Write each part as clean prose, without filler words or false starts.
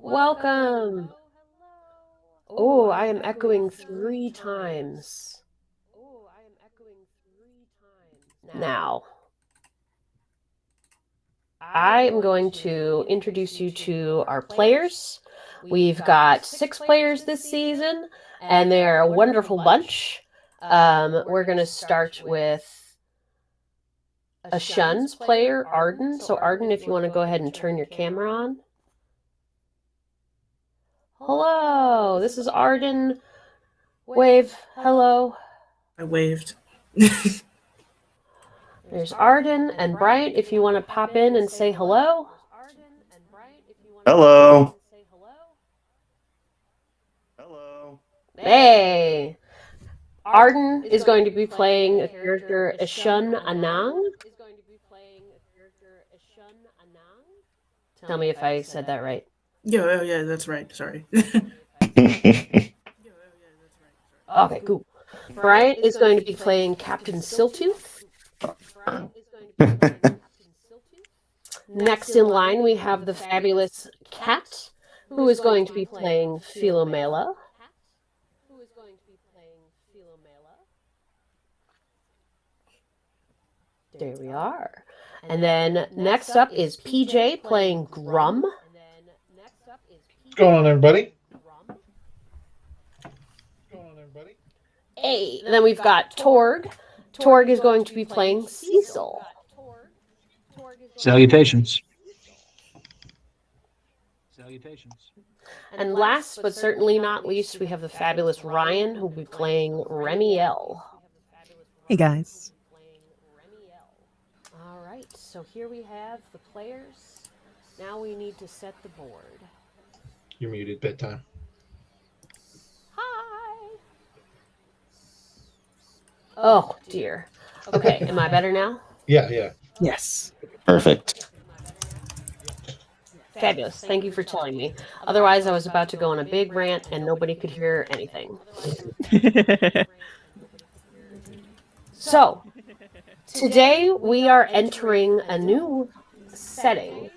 Welcome. Oh, I am echoing 3 times. Now, I am going to introduce you to our players. We've got 6 players this season, and they're a wonderful bunch. We're going to start with a Shuns player, Arden. So, Arden, if you want to go ahead and turn your camera on. Hello, this is Arden. Wave. Hello. I waved. There's Arden and Bryant, if you want to pop in and say hello. Hello. Hello. Hey! Arden is going to be playing a character, Shun Anang. Tell me if I said that right. Yeah, that's right. Sorry. Okay, cool. Bryant is going to be playing Captain Siltooth. Next in line, we have the fabulous Cat, who is going to be playing Philomela. There we are. And then next up is PJ playing Grum. What's going on, everybody? Hey, and then we've got Torg. Torg is going to be playing Cecil. Salutations. And last but certainly not least, we have the fabulous Ryan, who will be playing Remiel. Hey, guys. All right, so here we have the players. Now we need to set the board. You're muted, bedtime. Hi! Oh, dear. Okay, am I better now? Yeah. Yes. Perfect. Fabulous. Thank you for telling me. Otherwise, I was about to go on a big rant and nobody could hear anything. So, today we are entering a new setting.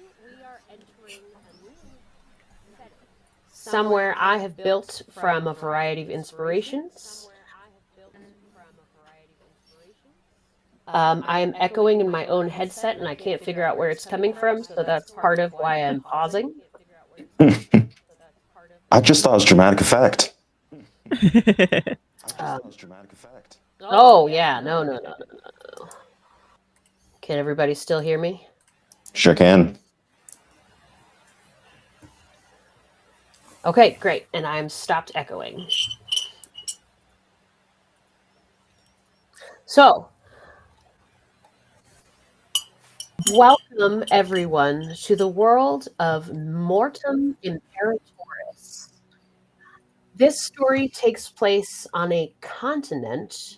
Somewhere I have built from a variety of inspirations. I am echoing in my own headset and I can't figure out where it's coming from, so that's part of why I'm pausing. I just thought it was dramatic effect. Oh, yeah. No. Can everybody still hear me? Sure can. Okay, great. And I'm stopped echoing. So, welcome everyone to the world of Mortem Imperitours. This story takes place on a continent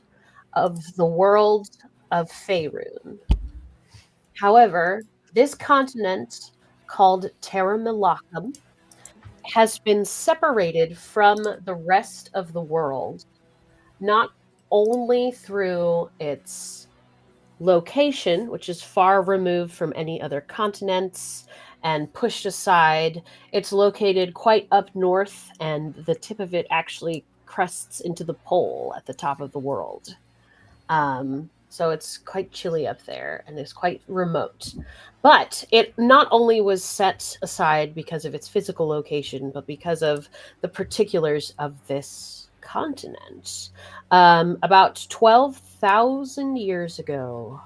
of the world of Faerun. However, this continent, called Terra Milacum, has been separated from the rest of the world, not only through its location, which is far removed from any other continents and pushed aside. It's located quite up north, and the tip of it actually crests into the pole at the top of the world. So it's quite chilly up there and it's quite remote. But it not only was set aside because of its physical location, but because of the particulars of this continent. About 12,000 years ago,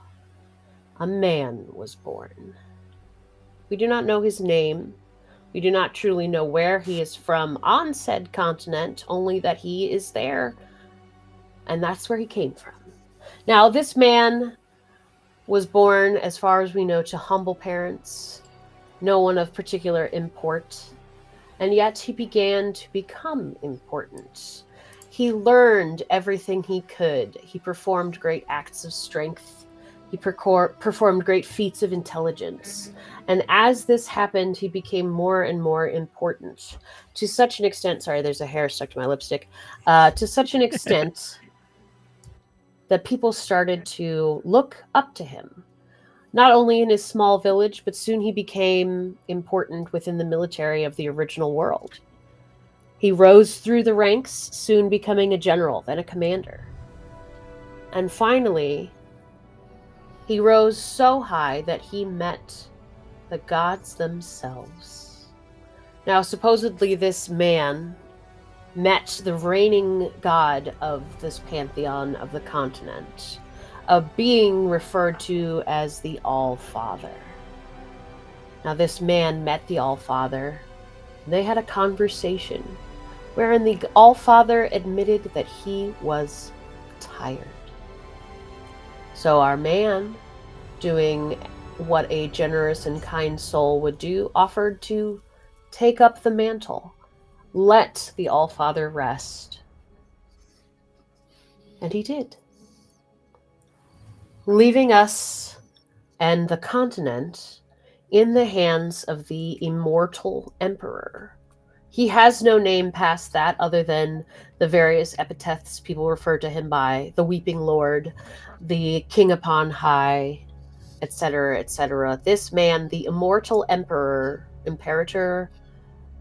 a man was born. We do not know his name. We do not truly know where he is from on said continent, only that he is there, and that's where he came from. Now, this man was born, as far as we know, to humble parents, no one of particular import, and yet he began to become important. He learned everything he could. He performed great acts of strength. He performed great feats of intelligence. And as this happened, he became more and more important. To such an extent, sorry, there's a hair stuck to my lipstick. To such an extent that people started to look up to him. not only in his small village, but soon he became important within the military of the original world. He rose through the ranks, soon becoming a general, then a commander. And finally, he rose so high that he met the gods themselves. Now, supposedly this man met the reigning god of this pantheon of the continent, a being referred to as the All-Father. Now, this man met the All-Father. They had a conversation wherein the All-Father admitted that he was tired. So our man, doing what a generous and kind soul would do, offered to take up the mantle, let the All-Father rest. And he did, leaving us and the continent in the hands of the immortal emperor. He has no name past that other than the various epithets people refer to him by: the Weeping Lord, the King upon high, etc., etc. This man, the immortal emperor, Imperitor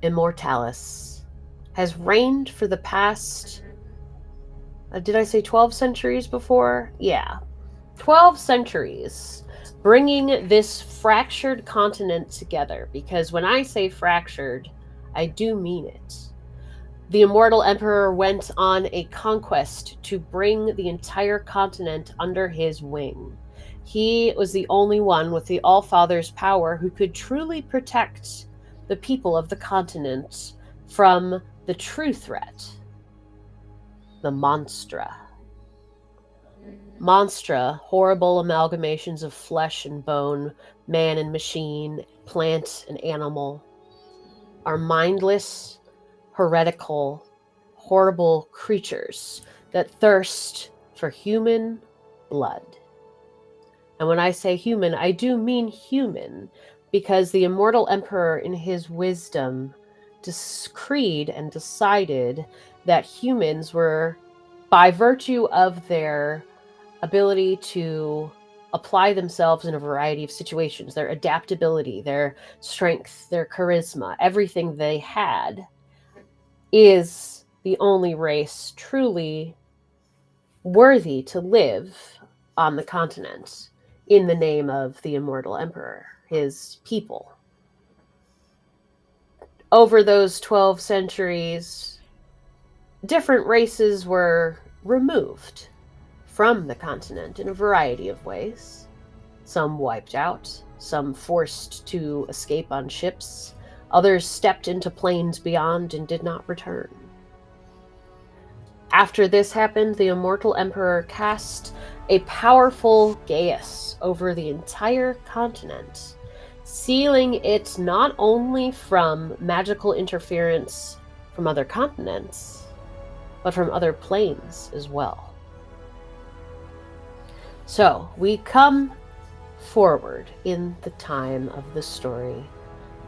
Immortalis, has reigned for the past, did I say 12 centuries before? Yeah, 12 centuries, bringing this fractured continent together. Because when I say fractured, I do mean it. The immortal emperor went on a conquest to bring the entire continent under his wing. He was the only one with the All-Father's power who could truly protect the people of the continent from the true threat, the Monstra. Monstra, horrible amalgamations of flesh and bone, man and machine, plant and animal, are mindless, heretical, horrible creatures that thirst for human blood. And when I say human, I do mean human, because the immortal emperor, in his wisdom, decreed and decided that humans were, by virtue of their ability to apply themselves in a variety of situations, their adaptability, their strength, their charisma, everything they had, is the only race truly worthy to live on the continent in the name of the immortal emperor, his people. Over those 12 centuries, different races were removed from the continent in a variety of ways. Some wiped out, some forced to escape on ships, others stepped into planes beyond and did not return. After this happened, the immortal emperor cast a powerful geas over the entire continent, sealing it not only from magical interference from other continents, but from other planes as well. So, we come forward in the time of the story.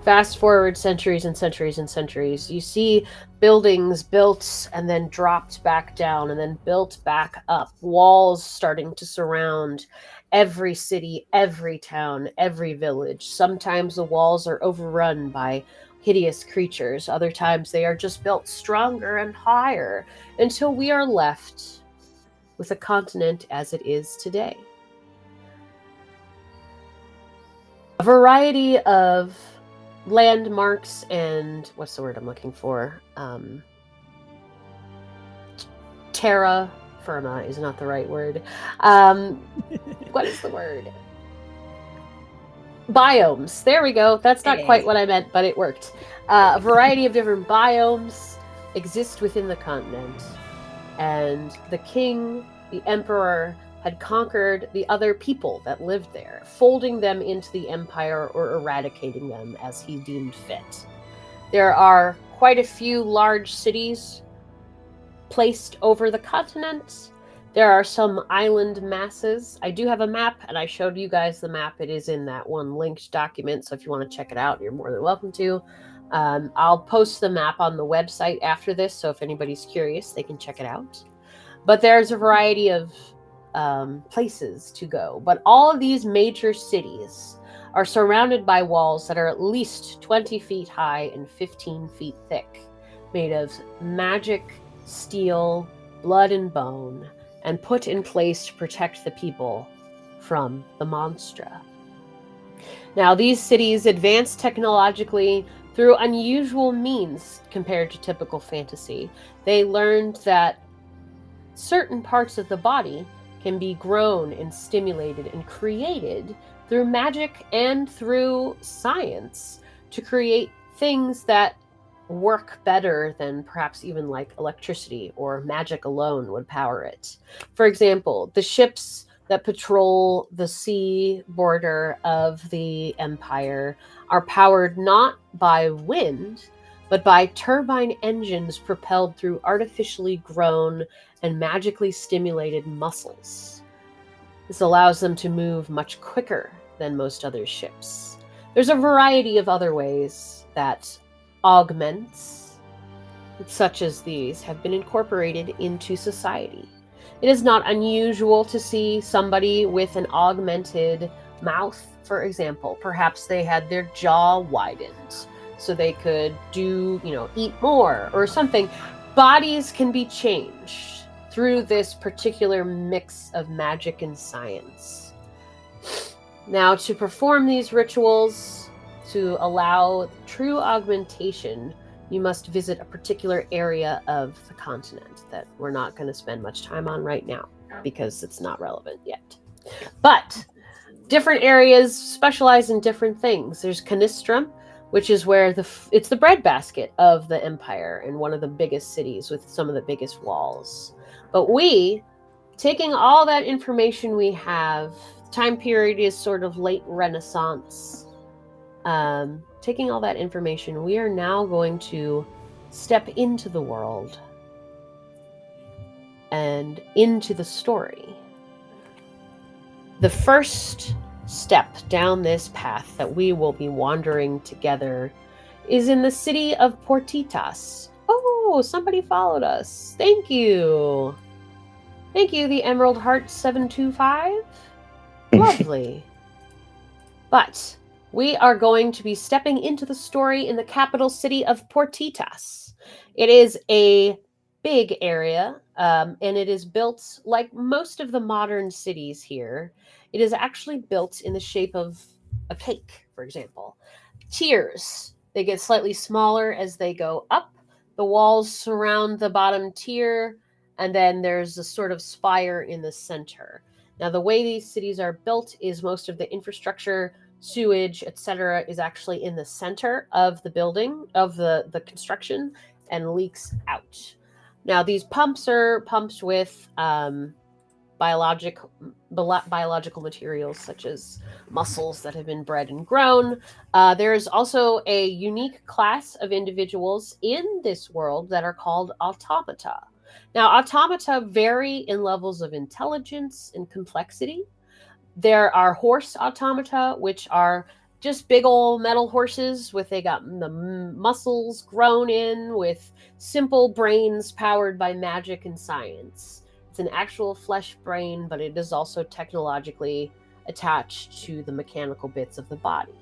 Fast forward centuries and centuries and centuries. You see buildings built and then dropped back down and then built back up. Walls starting to surround every city, every town, every village. Sometimes the walls are overrun by hideous creatures. Other times they are just built stronger and higher until we are left with a continent as it is today. A variety of landmarks and what's the word I'm looking for? Terra firma is not the right word. What is the word? Biomes. There we go. That's not quite what I meant, but it worked. A variety of different biomes exist within the continent, and the king, the emperor, had conquered the other people that lived there, folding them into the empire or eradicating them as he deemed fit. There are quite a few large cities placed over the continent. There are some island masses. I do have a map, and I showed you guys the map. It is in that one linked document, so if you want to check it out, you're more than welcome to. I'll post the map on the website after this, so if anybody's curious, they can check it out. But there's a variety of places to go. But all of these major cities are surrounded by walls that are at least 20 feet high and 15 feet thick, made of magic, steel, blood, and bone, and put in place to protect the people from the monstra. Now, these cities advanced technologically through unusual means compared to typical fantasy. They learned that certain parts of the body can be grown and stimulated and created through magic and through science to create things that work better than perhaps even like electricity or magic alone would power it. For example, the ships that patrol the sea border of the Empire are powered not by wind, but by turbine engines propelled through artificially grown and magically stimulated muscles. This allows them to move much quicker than most other ships. There's a variety of other ways that augments, such as these, have been incorporated into society. It is not unusual to see somebody with an augmented mouth, for example. Perhaps they had their jaw widened so they could eat more or something. Bodies can be changed through this particular mix of magic and science. Now, to perform these rituals, to allow true augmentation, you must visit a particular area of the continent that we're not going to spend much time on right now because it's not relevant yet. But different areas specialize in different things. There's Canistrum, which is where it's the breadbasket of the Empire and one of the biggest cities with some of the biggest walls. But taking all that information we have, time period is sort of late Renaissance. Taking all that information, we are now going to step into the world and into the story. The first step down this path that we will be wandering together is in the city of Portitas. Oh, somebody followed us. Thank you. Thank you, the Emerald Heart 725. Lovely. But we are going to be stepping into the story in the capital city of Portitas. It is a big area, and it is built like most of the modern cities here. It is actually built in the shape of a cake, for example. Tiers. They get slightly smaller as they go up. The walls surround the bottom tier, and then there's a sort of spire in the center. Now, the way these cities are built is most of the infrastructure, sewage, etc., is actually in the center of the building, of the construction, and leaks out. Now, these pumps are pumped with biological materials such as muscles that have been bred and grown. There is also a unique class of individuals in this world that are called automata. Now, automata vary in levels of intelligence and complexity. There are horse automata, which are just big old metal horses they got the muscles grown in with simple brains powered by magic and science. It's an actual flesh brain, but it is also technologically attached to the mechanical bits of the body.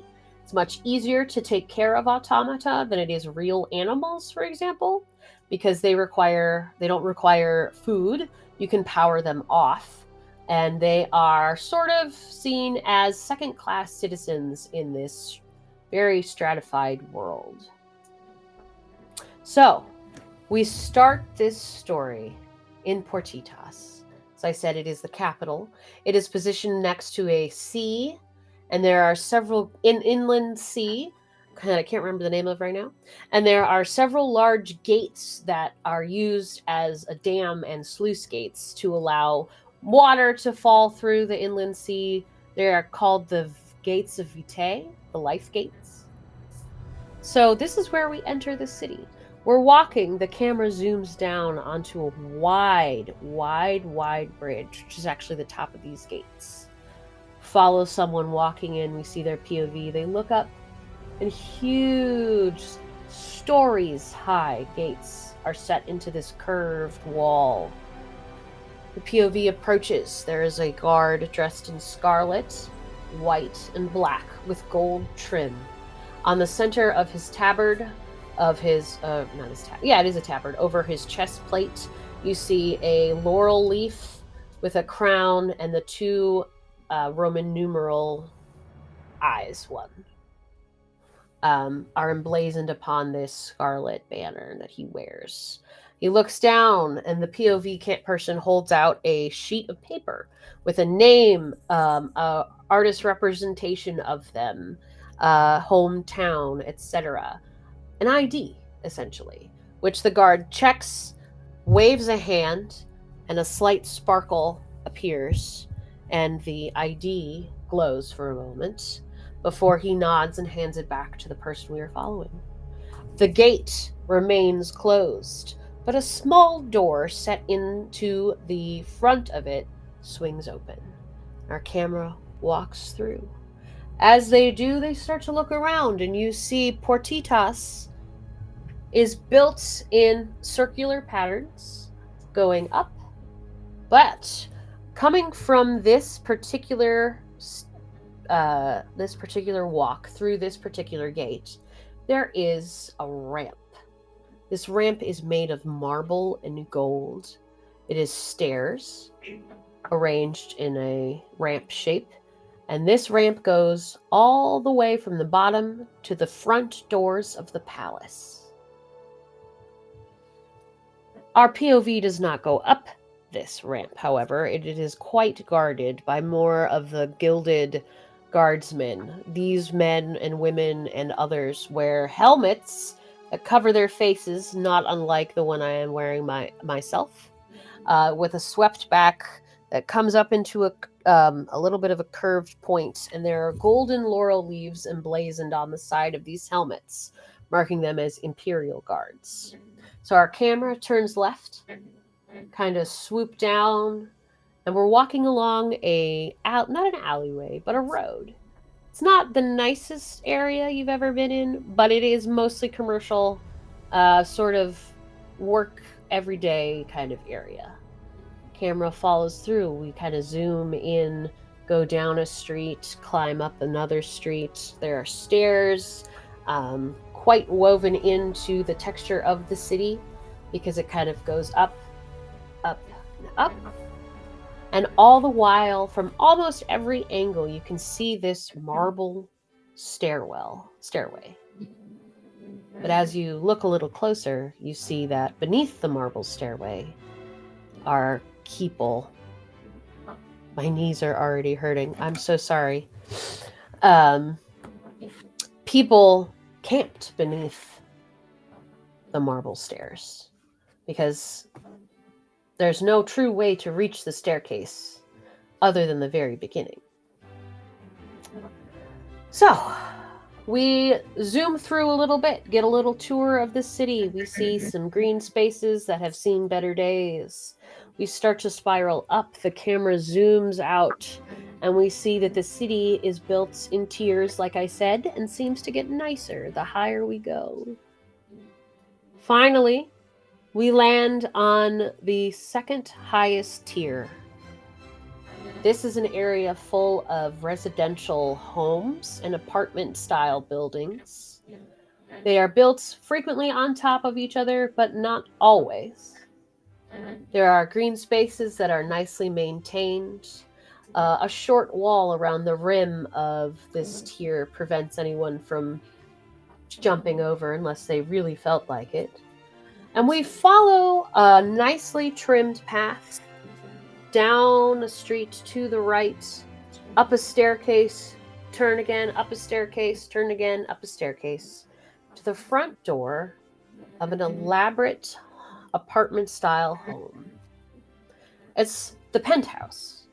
It's much easier to take care of automata than it is real animals, for example, because they don't require food. You can power them off, and they are sort of seen as second-class citizens in this very stratified world. So, we start this story in Portitas. As I said, it is the capital. It is positioned next to a sea, and there are several inland sea. I can't remember the name of right now. And there are several large gates that are used as a dam and sluice gates to allow water to fall through the inland sea. They are called the Gates of Vitae, the life gates. So this is where we enter the city. We're walking, the camera zooms down onto a wide bridge, which is actually the top of these gates. Follow someone walking in, we see their POV, they look up, and huge, stories high gates are set into this curved wall. The POV approaches. There is a guard dressed in scarlet, white, and black with gold trim. On the center of his tabard, of his, not his tabard, yeah, it is a tabard, over his chest plate, you see a laurel leaf with a crown and the two Roman numeral eyes, are emblazoned upon this scarlet banner that he wears. He looks down, and the POV person holds out a sheet of paper with a name, a artist representation of them, hometown, etc. An ID, essentially, which the guard checks, waves a hand, and a slight sparkle appears, and the ID glows for a moment before he nods and hands it back to the person we are following. The gate remains closed, but a small door set into the front of it swings open. Our camera walks through. As they do, they start to look around, and you see Portitas is built in circular patterns going up, but coming from this particular walk through this particular gate, there is a ramp. This ramp is made of marble and gold. It is stairs arranged in a ramp shape, and this ramp goes all the way from the bottom to the front doors of the palace. Our POV does not go up this ramp, however. It is quite guarded by more of the gilded guardsmen. These men and women and others wear helmets that cover their faces, not unlike the one I am wearing myself, with a swept back that comes up into a little bit of a curved point, and there are golden laurel leaves emblazoned on the side of these helmets, marking them as Imperial guards. So our camera turns left, kind of swoop down, and we're walking along not an alleyway, but a road. It's not the nicest area you've ever been in, but it is mostly commercial, sort of work everyday kind of area. Camera follows through. We kind of zoom in, go down a street, climb up another street. There are stairs, quite woven into the texture of the city, because it kind of goes up, up, and up. And all the while, from almost every angle, you can see this marble stairway. But as you look a little closer, you see that beneath the marble stairway are people. My knees are already hurting. I'm so sorry. People camped beneath the marble stairs because there's no true way to reach the staircase other than the very beginning. So, we zoom through a little bit, get a little tour of the city. We see some green spaces that have seen better days. We start to spiral up. The camera zooms out, and we see that the city is built in tiers, like I said, and seems to get nicer the higher we go. Finally, we land on the second highest tier. This is an area full of residential homes and apartment-style buildings. They are built frequently on top of each other, but not always. There are green spaces that are nicely maintained. A short wall around the rim of this tier prevents anyone from jumping over unless they really felt like it. And we follow a nicely trimmed path down a street to the right, up a staircase, turn again, up a staircase, turn again, up a staircase, to the front door of an elaborate apartment-style home. It's the penthouse.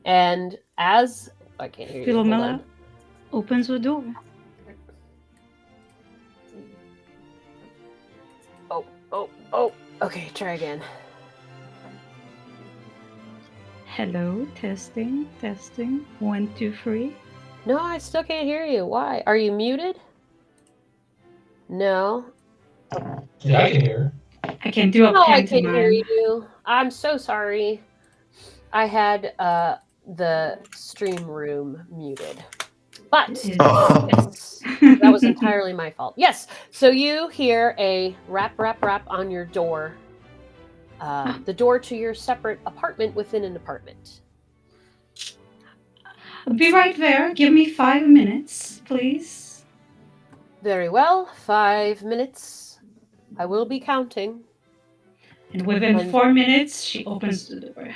And as... I can't hear you. Philomela opens the door. Oh. Okay, try again. Hello, testing. 1, 2, 3. No, I still can't hear you. Why? Are you muted? No. Yeah, I can hear. I can do a No, I pantomime. can't hear you. I'm so sorry. I had the stream room muted. But Oh. yes, that was entirely my fault. Yes, so you hear a rap, rap, rap on your door. The door to your separate apartment within an apartment. I'll be right there. Give me 5 minutes, please. Very well, 5 minutes. I will be counting. And within And- 4 minutes, she opens the door.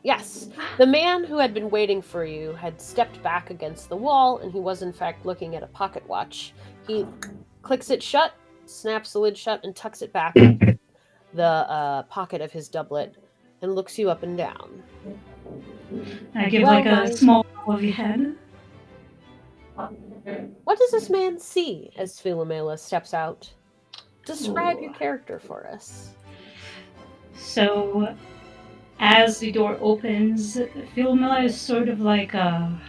Yes, the man who had been waiting for you had stepped back against the wall, and he was in fact looking at a pocket watch. He clicks it shut, snaps the lid shut, and tucks it back in the pocket of his doublet, and looks you up and down. I give Well, like a my- small of your head. What does this man see as Philomela steps out? Describe your Oh. character for us. So, as the door opens, Philomela is sort of like a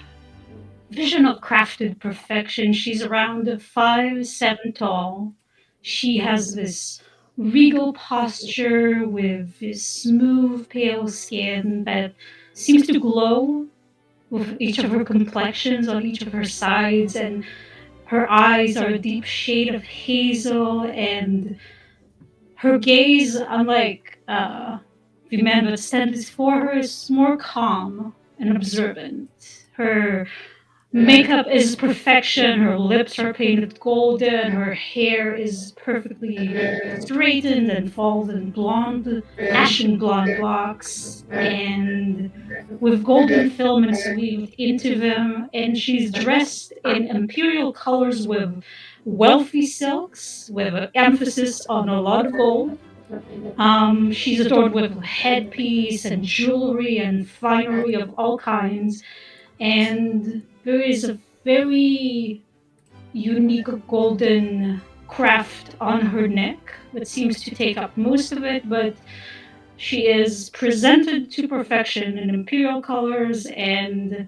vision of crafted perfection. She's around 5'7" tall. She has this regal posture with this smooth, pale skin that seems to glow with each of her complexions on each of her sides, and her eyes are a deep shade of hazel, and her gaze, unlike the man that stands before her, is more calm and observant. Her makeup is perfection, her lips are painted golden, her hair is perfectly straightened and falls in blonde, ashen blonde locks, and with golden filaments weaved into them, and she's dressed in imperial colors with wealthy silks, with an emphasis on a lot of gold. She's adorned with headpiece and jewelry and finery of all kinds, and there is a very unique golden craft on her neck that seems to take up most of it, but she is presented to perfection in imperial colors and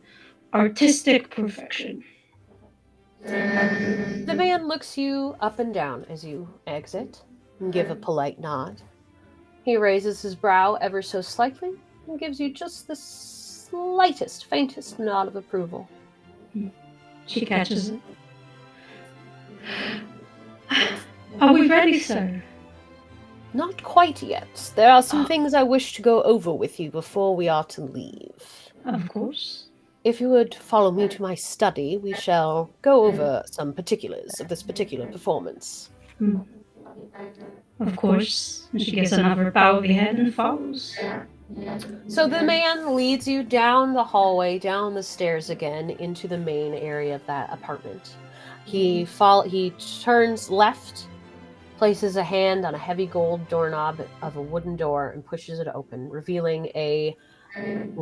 artistic perfection. The man looks you up and down as you exit and give a polite nod. He raises his brow ever so slightly and gives you just the slightest, faintest nod of approval. She catches it. Are we ready, sir? Not quite yet. There are some things I wish to go over with you before we are to leave. Of course. If you would follow me to my study, we shall go over some particulars of this particular performance. Of course. And she gives another bow of the head and follows. So the man leads you down the hallway, down the stairs again, into the main area of that apartment. He turns left, places a hand on a heavy gold doorknob of a wooden door, and pushes it open, revealing a not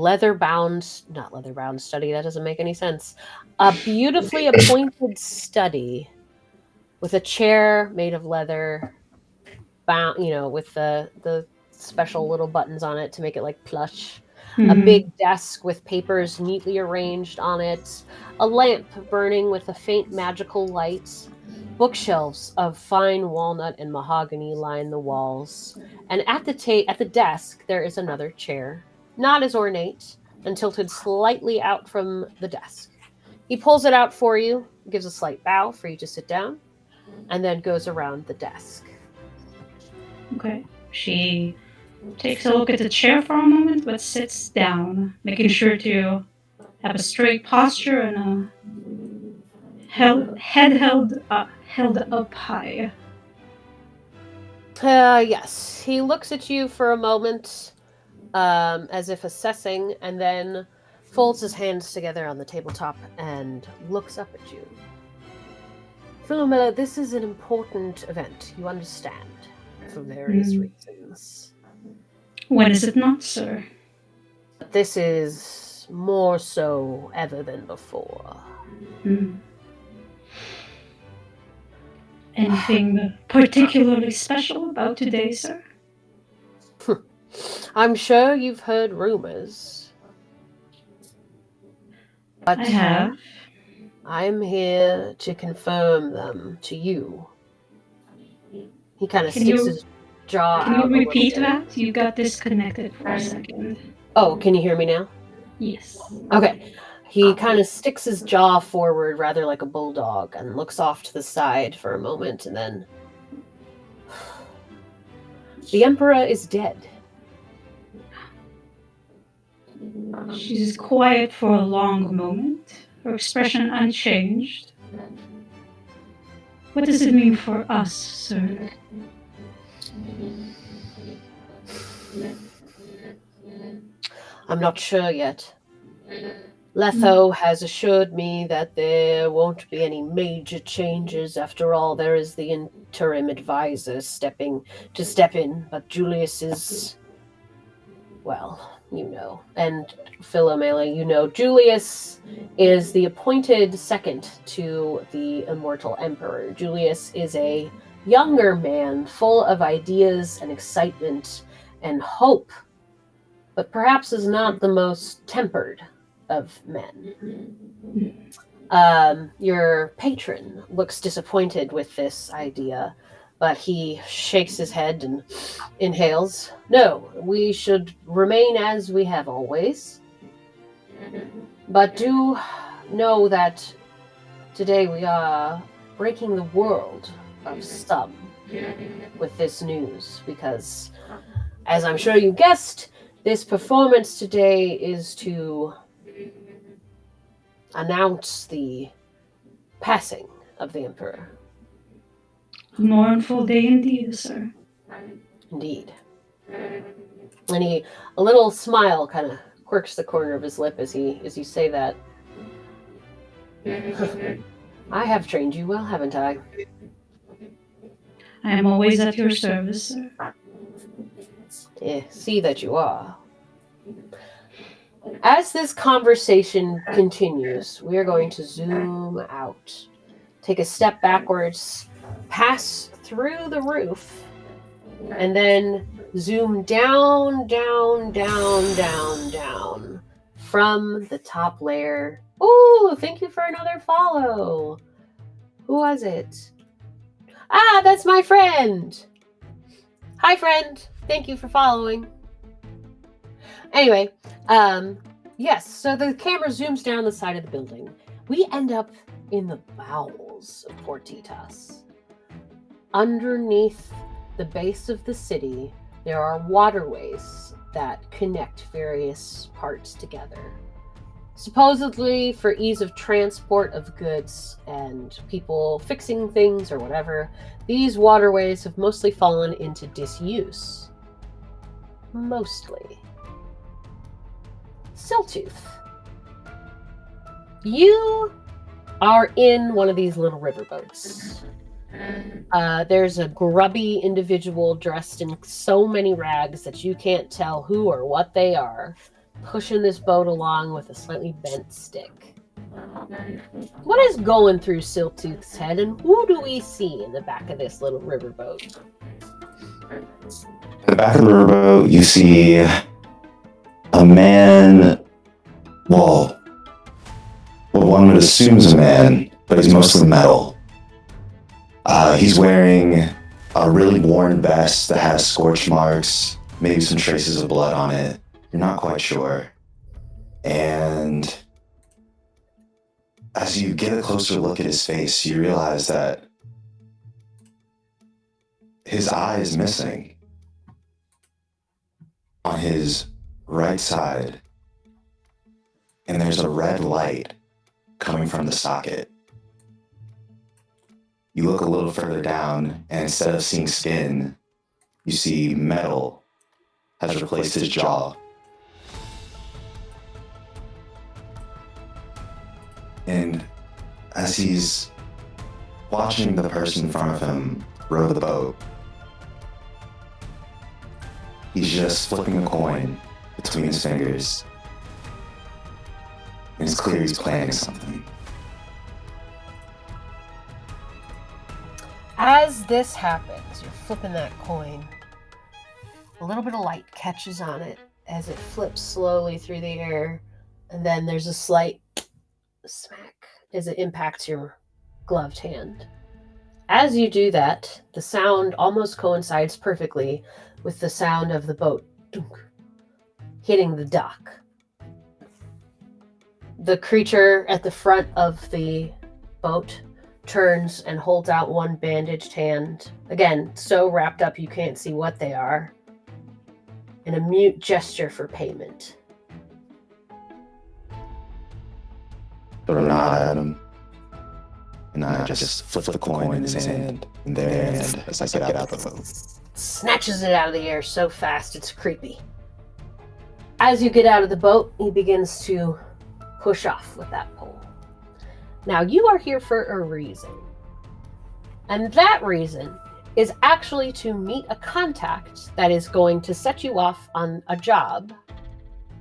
leather-bound study. That doesn't make any sense. A beautifully appointed study with a chair made of leather, bound, with the special little buttons on it to make it like plush. A big desk with papers neatly arranged on it, a lamp burning with a faint magical light. Bookshelves of fine walnut and mahogany line the walls, and at the desk there is another chair, not as ornate, and tilted slightly out from the desk. He pulls it out for you, gives a slight bow for you to sit down, and then goes around the desk. Okay. She takes a look at the chair for a moment, but sits down, making sure to have a straight posture and a head held up high. Yes. He looks at you for a moment, as if assessing, and then folds his hands together on the tabletop and looks up at you. Philomela, this is an important event, you understand, for various reasons. When is it not, sir? This is more so ever than before. Anything particularly special about today, sir? I'm sure you've heard rumors. But I have. I'm here to confirm them to you. He kind of Can sticks you- his jaw Can out you a little repeat bit. that? You got disconnected for a second. Oh, can you hear me now? Yes. Okay. He kind of sticks his jaw forward rather like a bulldog and looks off to the side for a moment and then... The Emperor is dead. She's quiet for a long moment, her expression unchanged. What does it mean for us, sir? I'm not sure yet. Letho has assured me that there won't be any major changes. After all, there is the interim advisor step in, but Julius is, well, you know, and Philomela, Julius is the appointed second to the immortal emperor. Julius is a younger man full of ideas and excitement and hope, but perhaps is not the most tempered of men. Your patron looks disappointed with this idea, but he shakes his head and inhales. No, we should remain as we have always. But do know that today we are breaking the world of some with this news, because, as I'm sure you guessed, this performance today is to announce the passing of the Emperor. A mournful day indeed, sir. Indeed. And a little smile kind of quirks the corner of his lip as you say that. I have trained you well, haven't I? I am always at your service, sir. See that you are. As this conversation continues, we are going to zoom out, take a step backwards, pass through the roof, and then zoom down, down, down, down, down from the top layer. Ooh, thank you for another follow. Who was it? Ah, that's my friend. Hi, friend. Thank you for following. Anyway, yes, so the camera zooms down the side of the building. We end up in the bowels of Portitas. Underneath the base of the city, there are waterways that connect various parts together. Supposedly for ease of transport of goods and people fixing things or whatever, these waterways have mostly fallen into disuse. Mostly. Siltooth, you are in one of these little riverboats. There's a grubby individual dressed in so many rags that you can't tell who or what they are, pushing this boat along with a slightly bent stick. What is going through Siltooth's head, and who do we see in the back of this little riverboat? In the back of the riverboat, you see a man, well, one would assume is a man, but he's mostly metal. He's wearing a really worn vest that has scorch marks, maybe some traces of blood on it. You're not quite sure. And as you get a closer look at his face, you realize that his eye is missing on his right side. And there's a red light coming from the socket. You look a little further down, and instead of seeing skin, you see metal has replaced his jaw. And as he's watching the person in front of him row the boat, he's just flipping a coin between his fingers. And it's clear he's planning something. As this happens, you're flipping that coin. A little bit of light catches on it as it flips slowly through the air, and then there's a slight smack as it impacts your gloved hand. As you do that, the sound almost coincides perfectly with the sound of the boat hitting the dock. The creature at the front of the boat turns and holds out one bandaged hand. Again, so wrapped up you can't see what they are. And a mute gesture for payment. Sort of nod at him. And I just flip the coin in his hand, in their hand, as I get out of the boat. Snatches it out of the air so fast it's creepy. As you get out of the boat, he begins to push off with that pole. Now, you are here for a reason. And that reason is actually to meet a contact that is going to set you off on a job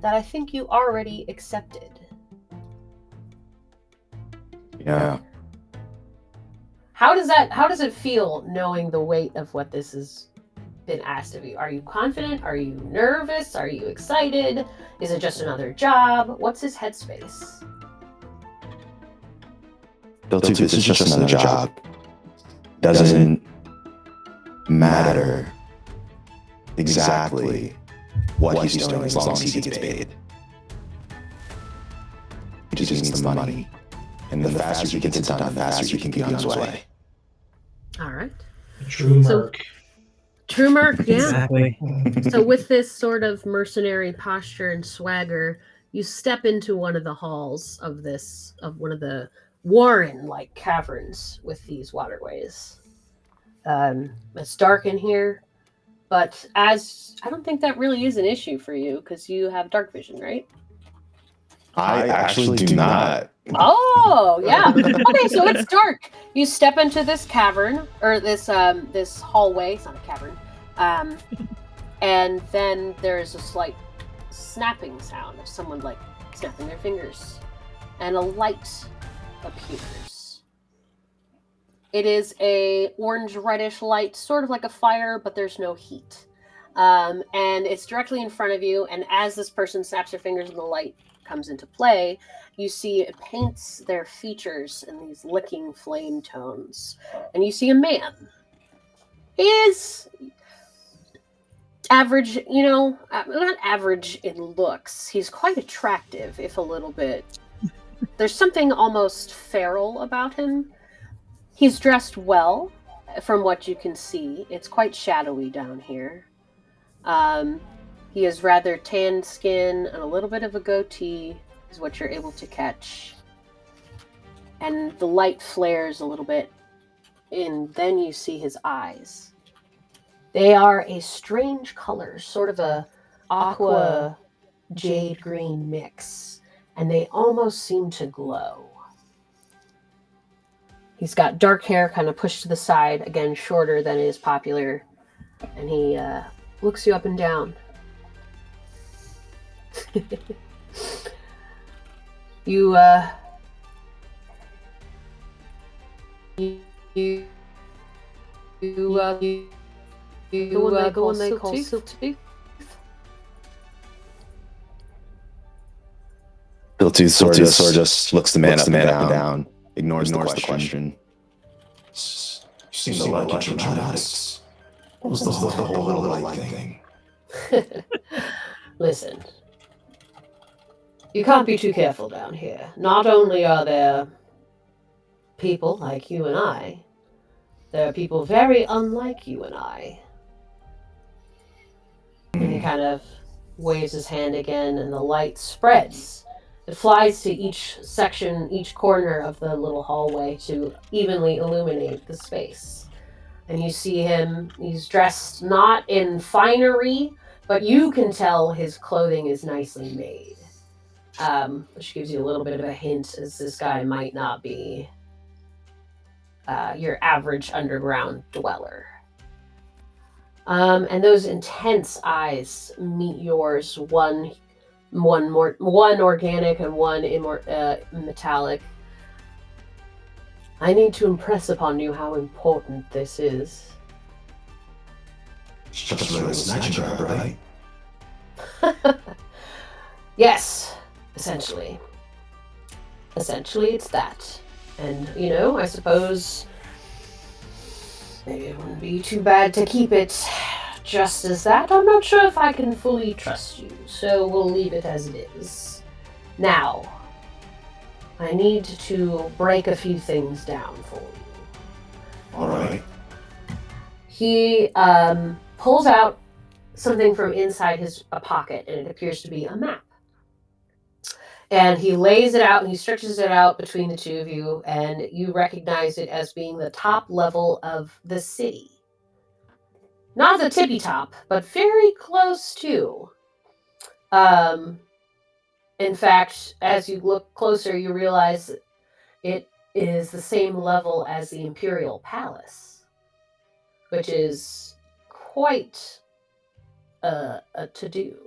that I think you already accepted. Yeah. How does it feel knowing the weight of what this has been asked of you? Are you confident? Are you nervous? Are you excited? Is it just another job? What's his headspace? Bill, this is just another job. Doesn't matter exactly what he's doing as long as he gets paid. He just needs the money. And the faster he gets it done, the faster he can be on his way. All right. True Merc. True Merc, yeah. Exactly. So with this sort of mercenary posture and swagger, you step into one of the halls of one of the warren-like caverns with these waterways. It's dark in here, but I don't think that really is an issue for you because you have dark vision, right? I actually do not. Oh, yeah. Okay, so it's dark. You step into this cavern, or this hallway. It's not a cavern. And then there's a slight snapping sound of someone, like, snapping their fingers. And a light appears. It is a orange-reddish light, sort of like a fire, but there's no heat. And it's directly in front of you, and as this person snaps their fingers and the light comes into play, you see it paints their features in these licking flame tones. And you see a man. He is average, not average in looks. He's quite attractive, if a little bit. There's something almost feral about him. He's dressed well, from what you can see. It's quite shadowy down here. He has rather tanned skin and a little bit of a goatee is what you're able to catch. And the light flares a little bit, and then you see his eyes. They are a strange color, sort of a aqua jade green mix, and they almost seem to glow. He's got dark hair kind of pushed to the side, again, shorter than is popular, and he looks you up and down. You go when they call Silk Tooth. Bill Tooth sort of just looks the man up and down, ignores the question. You seem to like antibiotics. What was the whole little light thing? Listen, you can't be too careful down here. Not only are there people like you and I, there are people very unlike you and I. And he kind of waves his hand again, and the light spreads. It flies to each section, each corner of the little hallway to evenly illuminate the space. And you see him, he's dressed not in finery, but you can tell his clothing is nicely made. Which gives you a little bit of a hint, as this guy might not be your average underground dweller. And those intense eyes meet yours, one organic and one metallic. I need to impress upon you how important this is. It's just really a snatch job, right? Yes, essentially. Essentially, it's that. And, I suppose maybe it wouldn't be too bad to keep it just as that, I'm not sure if I can fully trust you, so we'll leave it as it is. Now, I need to break a few things down for you. Alright. He pulls out something from inside his pocket, and it appears to be a map. And he lays it out and he stretches it out between the two of you, and you recognize it as being the top level of the city. Not the tippy top, but very close to. In fact, as you look closer, you realize it is the same level as the Imperial Palace, which is quite a to-do.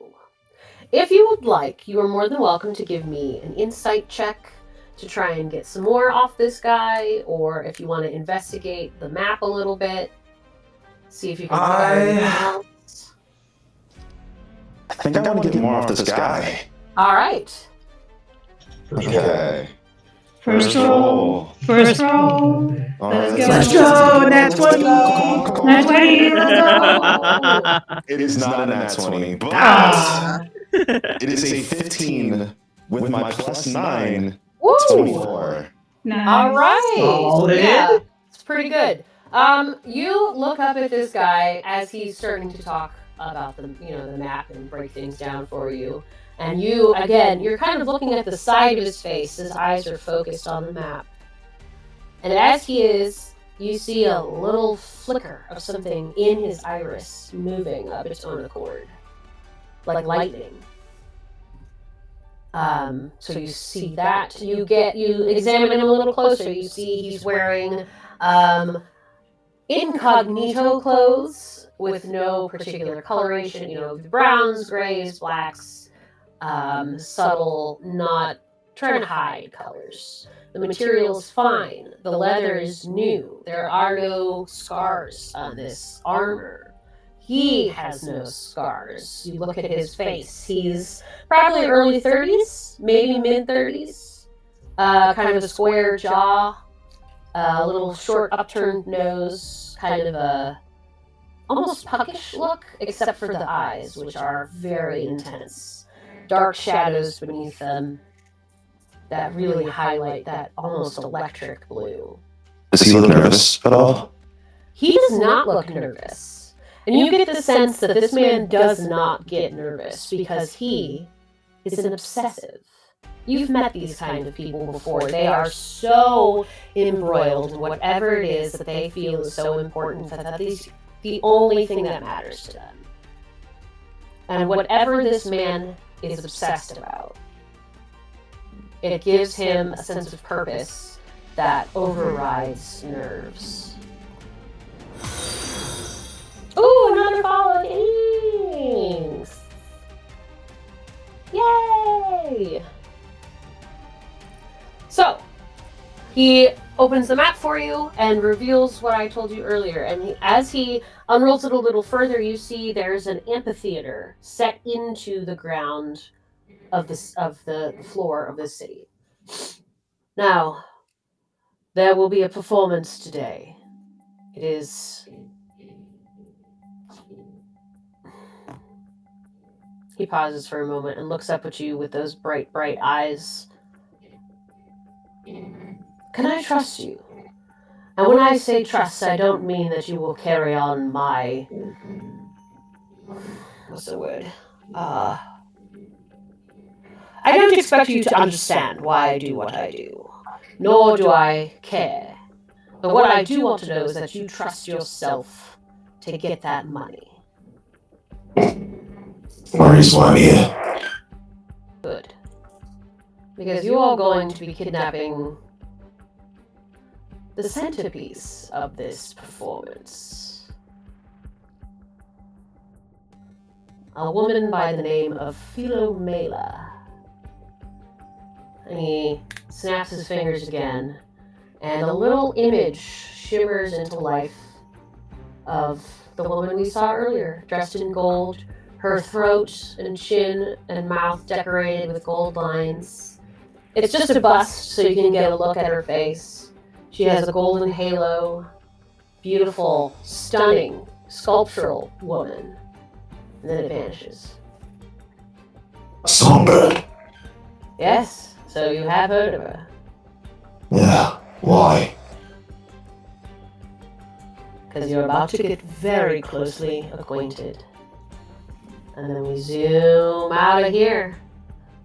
If you would like, you are more than welcome to give me an insight check to try and get some more off this guy, or if you want to investigate the map a little bit, see if you can find anything else. I think I want to get more off this guy. All right. Okay. First roll. First roll. Alright, Let's go. Nat 20. Nat 20. Let's go. It is not a nat 20, but Ah. it is a 15 with my plus 9, Woo! 24. Nice. All right. Solid. Yeah, it's pretty good. You look up at this guy as he's starting to talk about the map and break things down for you. And you, again, you're kind of looking at the side of his face. His eyes are focused on the map. And as he is, you see a little flicker of something in his iris moving of its own accord, like lightning. So you see that. You examine him a little closer. You see he's wearing incognito clothes with no particular coloration. Browns, grays, blacks. Subtle, not trying to hide colors. The material's fine. The leather is new. There are no scars on this armor. He has no scars. You look at his face. He's probably early 30s, maybe mid 30s. Kind of a square jaw, a little short upturned nose, kind of a almost puckish look, except for the eyes, which are very intense. Dark shadows beneath them that really highlight that almost electric blue. Does he look nervous at all? He does not look nervous. And you get the sense that this man does not get nervous because he is an obsessive. You've met these kind of people before. They are so embroiled in whatever it is that they feel is so important that that is the only thing that matters to them. And whatever this man is obsessed about, it gives him a sense of purpose that overrides nerves. Ooh, another follow. Thanks. Yay! So, he opens the map for you and reveals what I told you earlier. And as he unrolls it a little further, you see there's an amphitheater set into the ground of the floor of this city. Now, there will be a performance today. It is... He pauses for a moment and looks up at you with those bright, bright eyes. Can I trust you? And when I say trust, I don't mean that you will carry on my... What's the word? I don't expect you to understand why I do what I do. Nor do I care. But what I do want to know is that you trust yourself to get that money. Worries why I'm here. Good. Because you are going to be kidnapping the centerpiece of this performance. A woman by the name of Philomela. And he snaps his fingers again, and a little image shimmers into life of the woman we saw earlier, dressed in gold, her throat and chin and mouth decorated with gold lines. It's just a bust, so you can get a look at her face. She has a golden halo, beautiful, stunning sculptural woman. And then it vanishes. A songbird. Yes, so you have heard of her. Yeah, why? Because you're about to get very closely acquainted. And then we zoom out of here,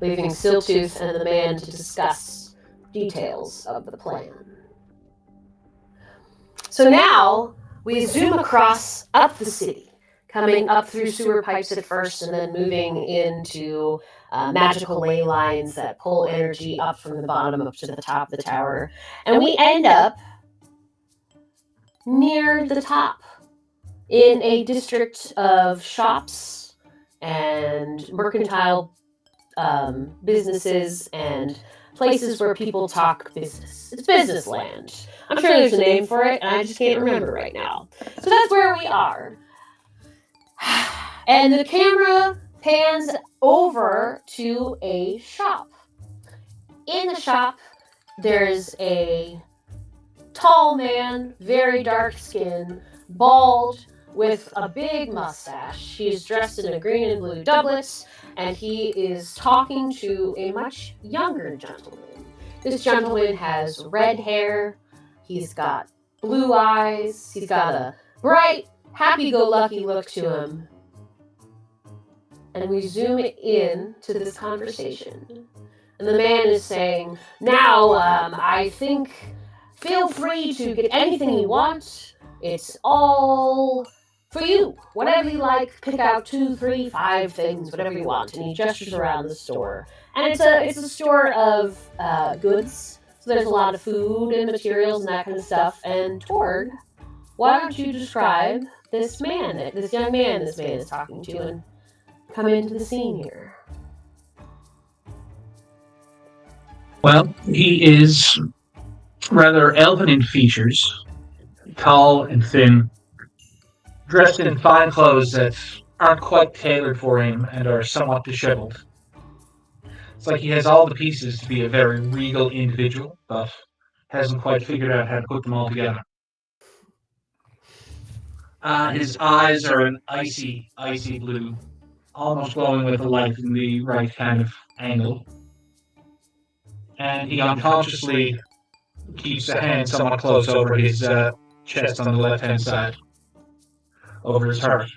leaving Siltooth and the man to discuss details of the plan. So now we zoom across up the city, coming up through sewer pipes at first and then moving into magical ley lines that pull energy up from the bottom up to the top of the tower. And we end up near the top in a district of shops and mercantile businesses and places where people talk business. It's business land. I'm sure there's a name for it, and I just can't remember right now. So that's where we are. And the camera pans over to a shop. In the shop, there's a tall man, very dark skin, bald, with a big mustache. He is dressed in a green and blue doublet, and he is talking to a much younger gentleman. This gentleman has red hair, he's got blue eyes, he's got a bright, happy-go-lucky look to him. And we zoom in to this conversation. And the man is saying, now, I think, feel free to get anything you want. It's all for you. Whatever you like, pick out 2, 3, 5 things, whatever you want. And he gestures around the store. And it's a store of goods. So there's a lot of food and materials and that kind of stuff. And Torg, why don't you describe this man, this young man this man is talking to, and come into the scene here. Well, he is rather elven in features, tall and thin, dressed in fine clothes that aren't quite tailored for him and are somewhat disheveled. It's like he has all the pieces to be a very regal individual, but hasn't quite figured out how to put them all together. His eyes are an icy, icy blue, almost glowing with the light in the right kind of angle. And he unconsciously keeps a hand somewhat close over his chest on the left-hand side, over his heart.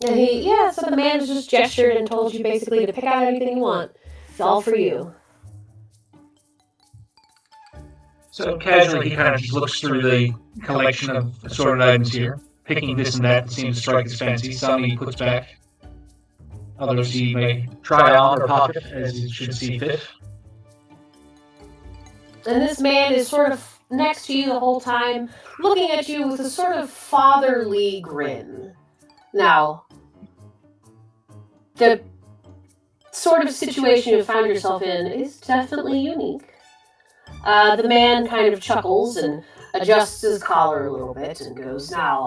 And so the man has just gestured and told you basically to pick out anything you want. It's all for you. So casually, he kind of just looks through the collection of assorted items here, picking this and that seems to strike his fancy. Some he puts back. Others he may try on or pocket as he should see fit. And this man is sort of next to you the whole time, looking at you with a sort of fatherly grin. Now, the sort of situation you found yourself in is definitely unique. The man kind of chuckles and adjusts his collar a little bit and goes, now,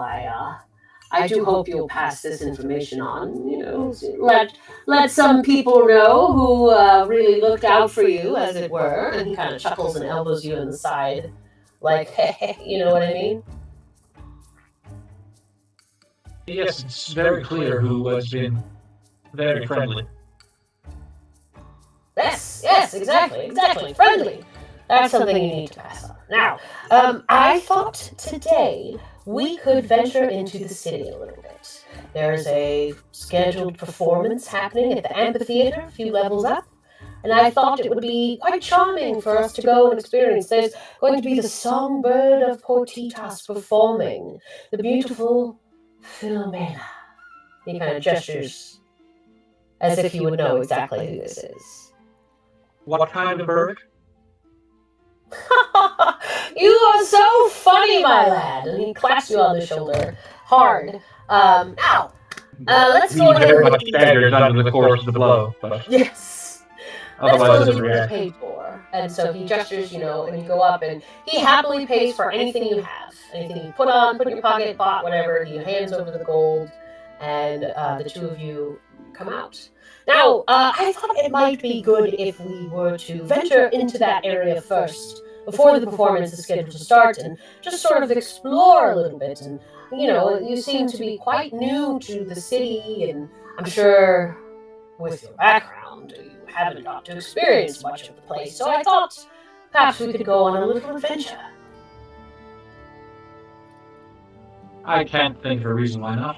I do hope you'll pass this information on, let some people know who really looked out for you, as it were. And he kind of chuckles and elbows you in the side, like, hey, you know what I mean? Yes, it's very clear who has been very friendly. Yes, exactly, friendly. That's something you need to pass on. Now, I thought today we could venture into the city a little bit. There's a scheduled performance happening at the amphitheater a few levels up, and I thought it would be quite charming for us to go and experience. There's going to be the Songbird of Portitas performing, the beautiful Philomena. He kind of gestures as if you would know exactly who this is. What kind of bird? You are so funny, my lad. And he claps you on the shoulder hard. Now, let's go ahead very and much staggered under the force of the blow. But yes. otherwise, Let's it go doesn't and react. paid for. And so he gestures, and you go up, and he happily pays for anything you have. Anything you put on, put in your pocket, bought, whatever. He hands over the gold, and the two of you come out. Now, I thought it might be good if we were to venture into that area first, before the performance is scheduled to start and just sort of explore a little bit. And, you seem to be quite new to the city, and I'm sure with your background, you haven't got to experience much of the place. So I thought perhaps we could go on a little adventure. I can't think of a reason why not.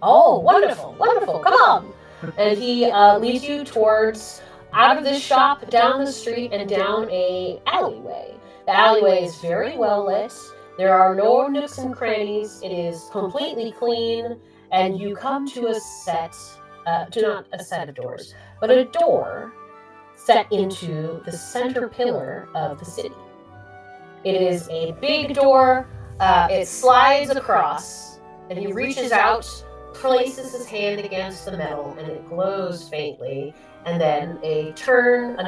Oh, wonderful, wonderful, come on! And he leads you towards, out of this shop, down the street, and down a alleyway. The alleyway is very well lit. There are no nooks and crannies. It is completely clean, and you come to a set, not a set of doors, but a door set into the center pillar of the city. It is a big door. It slides across, and he reaches out, places his hand against the metal, and it glows faintly. And then a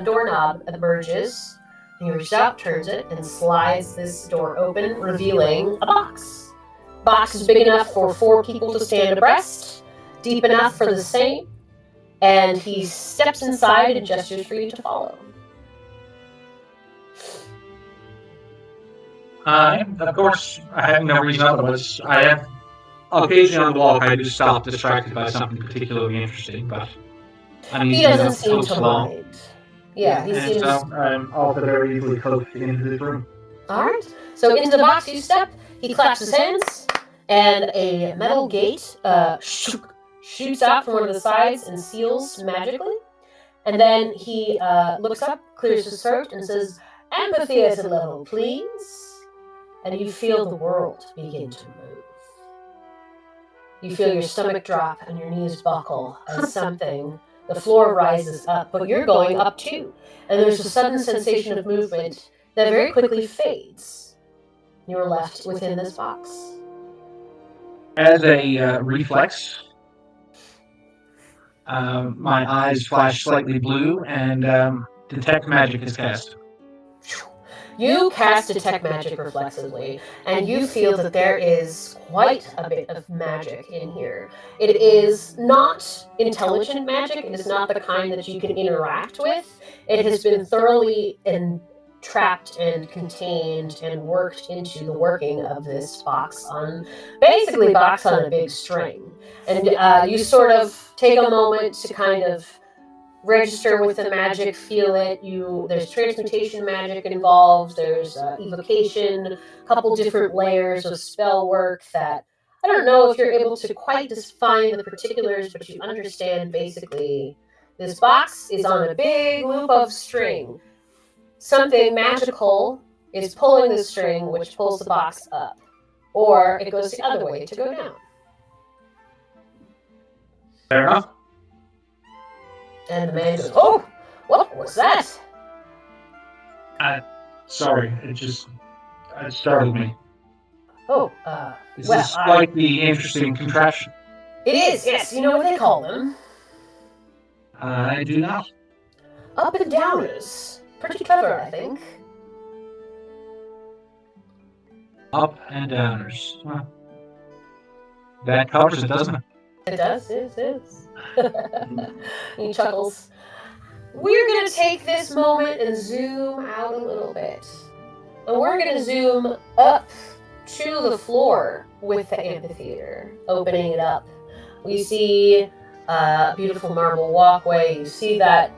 doorknob emerges. He reaches out, turns it, and slides this door open, revealing a box. Box is big enough for 4 people to stand abreast, deep enough for the same, and he steps inside and gestures for you to follow. Of course, I have no reason otherwise. I have occasionally on the walk I do stop distracted by something particularly interesting, but I mean, He doesn't seem to mind. Yeah, he seems... So I'm also very easily coaxed into this room. Alright, so into the box you step, he claps his hands, and a metal gate shoots out from one of the sides and seals magically. And then he looks up, clears his throat, and says, "Amphitheater level, please." And you feel the world begin to move. You feel your stomach drop and your knees buckle as the floor rises up, but you're going up too. And there's a sudden sensation of movement that very quickly fades. You're left within this box. As a reflex, my eyes flash slightly blue, and detect magic is cast. You cast Detect Magic reflexively, and you feel that there is quite a bit of magic in here. It is not intelligent magic. It is not the kind that you can interact with. It has been thoroughly trapped and contained and worked into the working of this box on a big string. And you sort of take a moment to kind of register with the magic, feel it. There's transmutation magic involved. There's evocation, a couple different layers of spell work that I don't know if you're able to quite define the particulars, but you understand basically this box is on a big loop of string. Something magical is pulling the string, which pulls the box up, or it goes the other way to go down. Fair enough. And the man goes, "Oh, what was that?" Sorry, it startled me. Oh, Is this quite the interesting contraption? It is, yes. You know what they call them? I do not. Up and downers. Pretty clever, I think. Up and downers. Well, that covers it, doesn't it? It does, it is. He chuckles. We're going to take this moment and zoom out a little bit. And we're going to zoom up to the floor with the amphitheater, opening it up. We see a beautiful marble walkway. You see that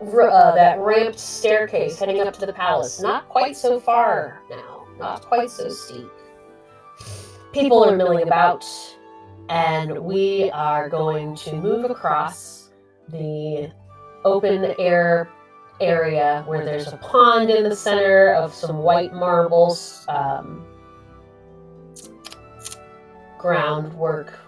ramped staircase heading up to the palace. Not quite so far now, not quite so steep. People are milling about, and we are going to move across the open air area where there's a pond in the center of some white marbles, groundwork.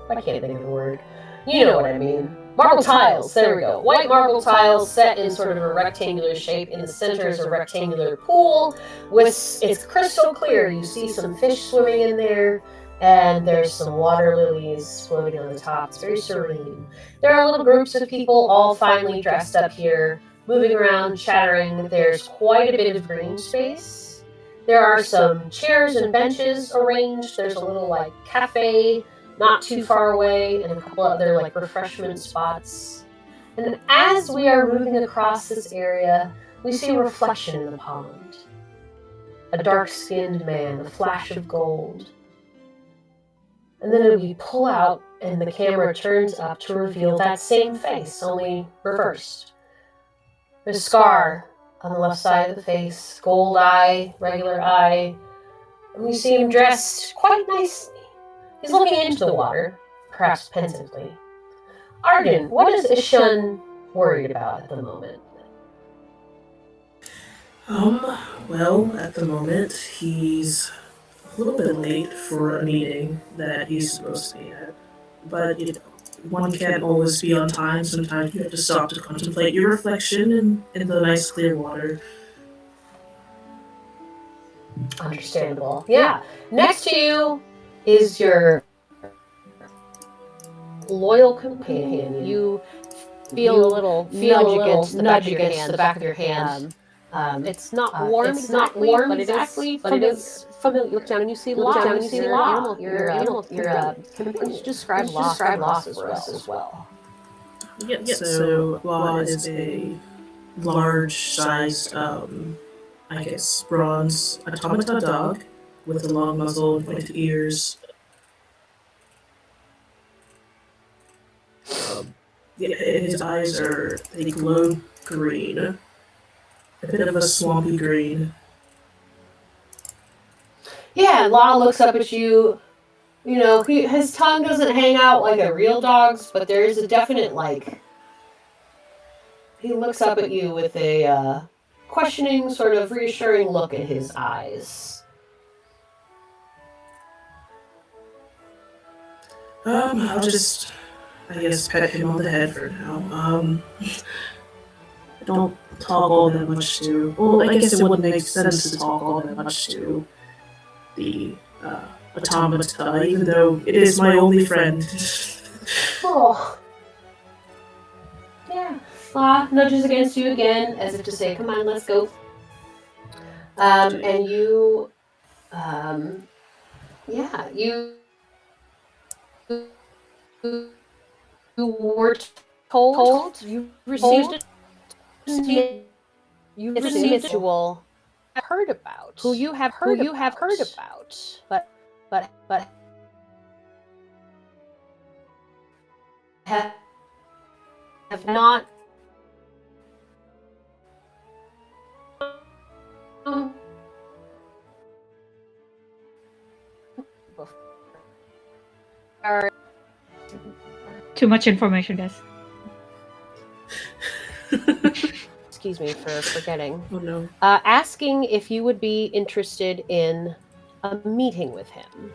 I can't think of the word. You know what I mean. Marble tiles, there we go. White marble tiles set in sort of a rectangular shape. In the center is a rectangular pool. It's crystal clear. You see some fish swimming in there, and there's some water lilies floating on the top. It's very serene. There are little groups of people all finely dressed up here, moving around, chattering. There's quite a bit of green space. There are some chairs and benches arranged. There's a little cafe not too far away, and a couple other refreshment spots. And as we are moving across this area, we see a reflection in the pond. A dark-skinned man with a flash of gold. And then we pull out, and the camera turns up to reveal that same face, only reversed. There's a scar on the left side of the face, gold eye, regular eye. And we see him dressed quite nicely. He's looking into the water, perhaps pensively. Arden, what is Ishun worried about at the moment? Well, at the moment, he's a little bit late for a meeting that he's supposed to be at. But, one can't always be on time. Sometimes you have to stop to contemplate your reflection in the nice clear water. Understandable. Yeah. Next to you is your loyal companion. You feel a little nudge against the back of your hand. It's not warm exactly, but it is familiar. You look down and you see La. Your animal. Can you describe loss as well? Yeah, so Law is a large-sized, I guess, bronze automata dog with a long muzzle and pointed ears. His eyes they glow green, a bit of a swampy green. Yeah, Law looks up at you. You know, his tongue doesn't hang out like a real dog's, but there is a definite, like... He looks up at you with a questioning, sort of reassuring look in his eyes. I'll just, I guess, pet him on the head for now. I don't talk all that much to... Well, I guess it wouldn't make sense to talk all that much to the automata, even though it is my only friend. Oh. Yeah. Law nudges against you again, as if to say, come on, let's go. And you... You were told you received a individual heard about who you have heard about, but have not Too much information, guys. Excuse me for forgetting. Oh no. Asking if you would be interested in a meeting with him.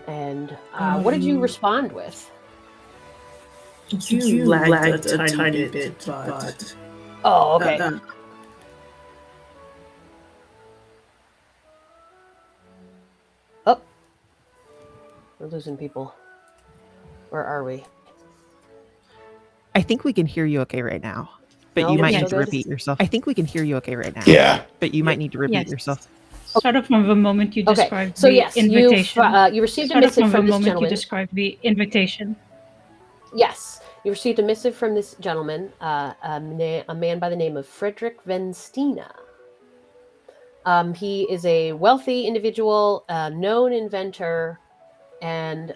And what did you respond with? You lagged a tiny bit, but... Oh, okay. Oh. We're losing people. Where are we? I think we can hear you okay right now. But No, you might yes. need to repeat yourself. I think we can hear you okay right now. Yeah. But you might need to repeat Yes. yourself. Start off from the moment you Okay, described so the yes, invitation. you received a Start off missive from the from this moment you gentleman. described the invitation. Yes, you received a missive from this gentleman, a man by the name of Frederick Venstina. He is a wealthy individual, known inventor, and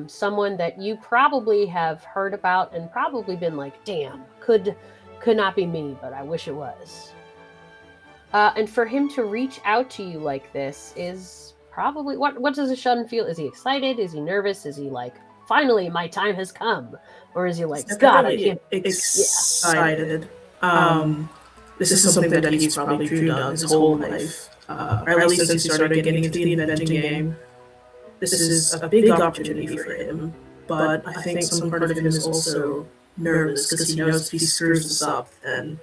someone that you probably have heard about and probably been like, damn, could not be me, but I wish it was. And for him to reach out to you like this is probably... What does Ishun feel? Is he excited? Is he nervous? Is he like, finally, my time has come? Or is he like, God, I can't... excited. This is something that he's probably dreamed of his whole life. Or at least since he started getting into the inventing game. This is a big opportunity for him, but I think some part of him is also nervous because he knows if he screws this up, then,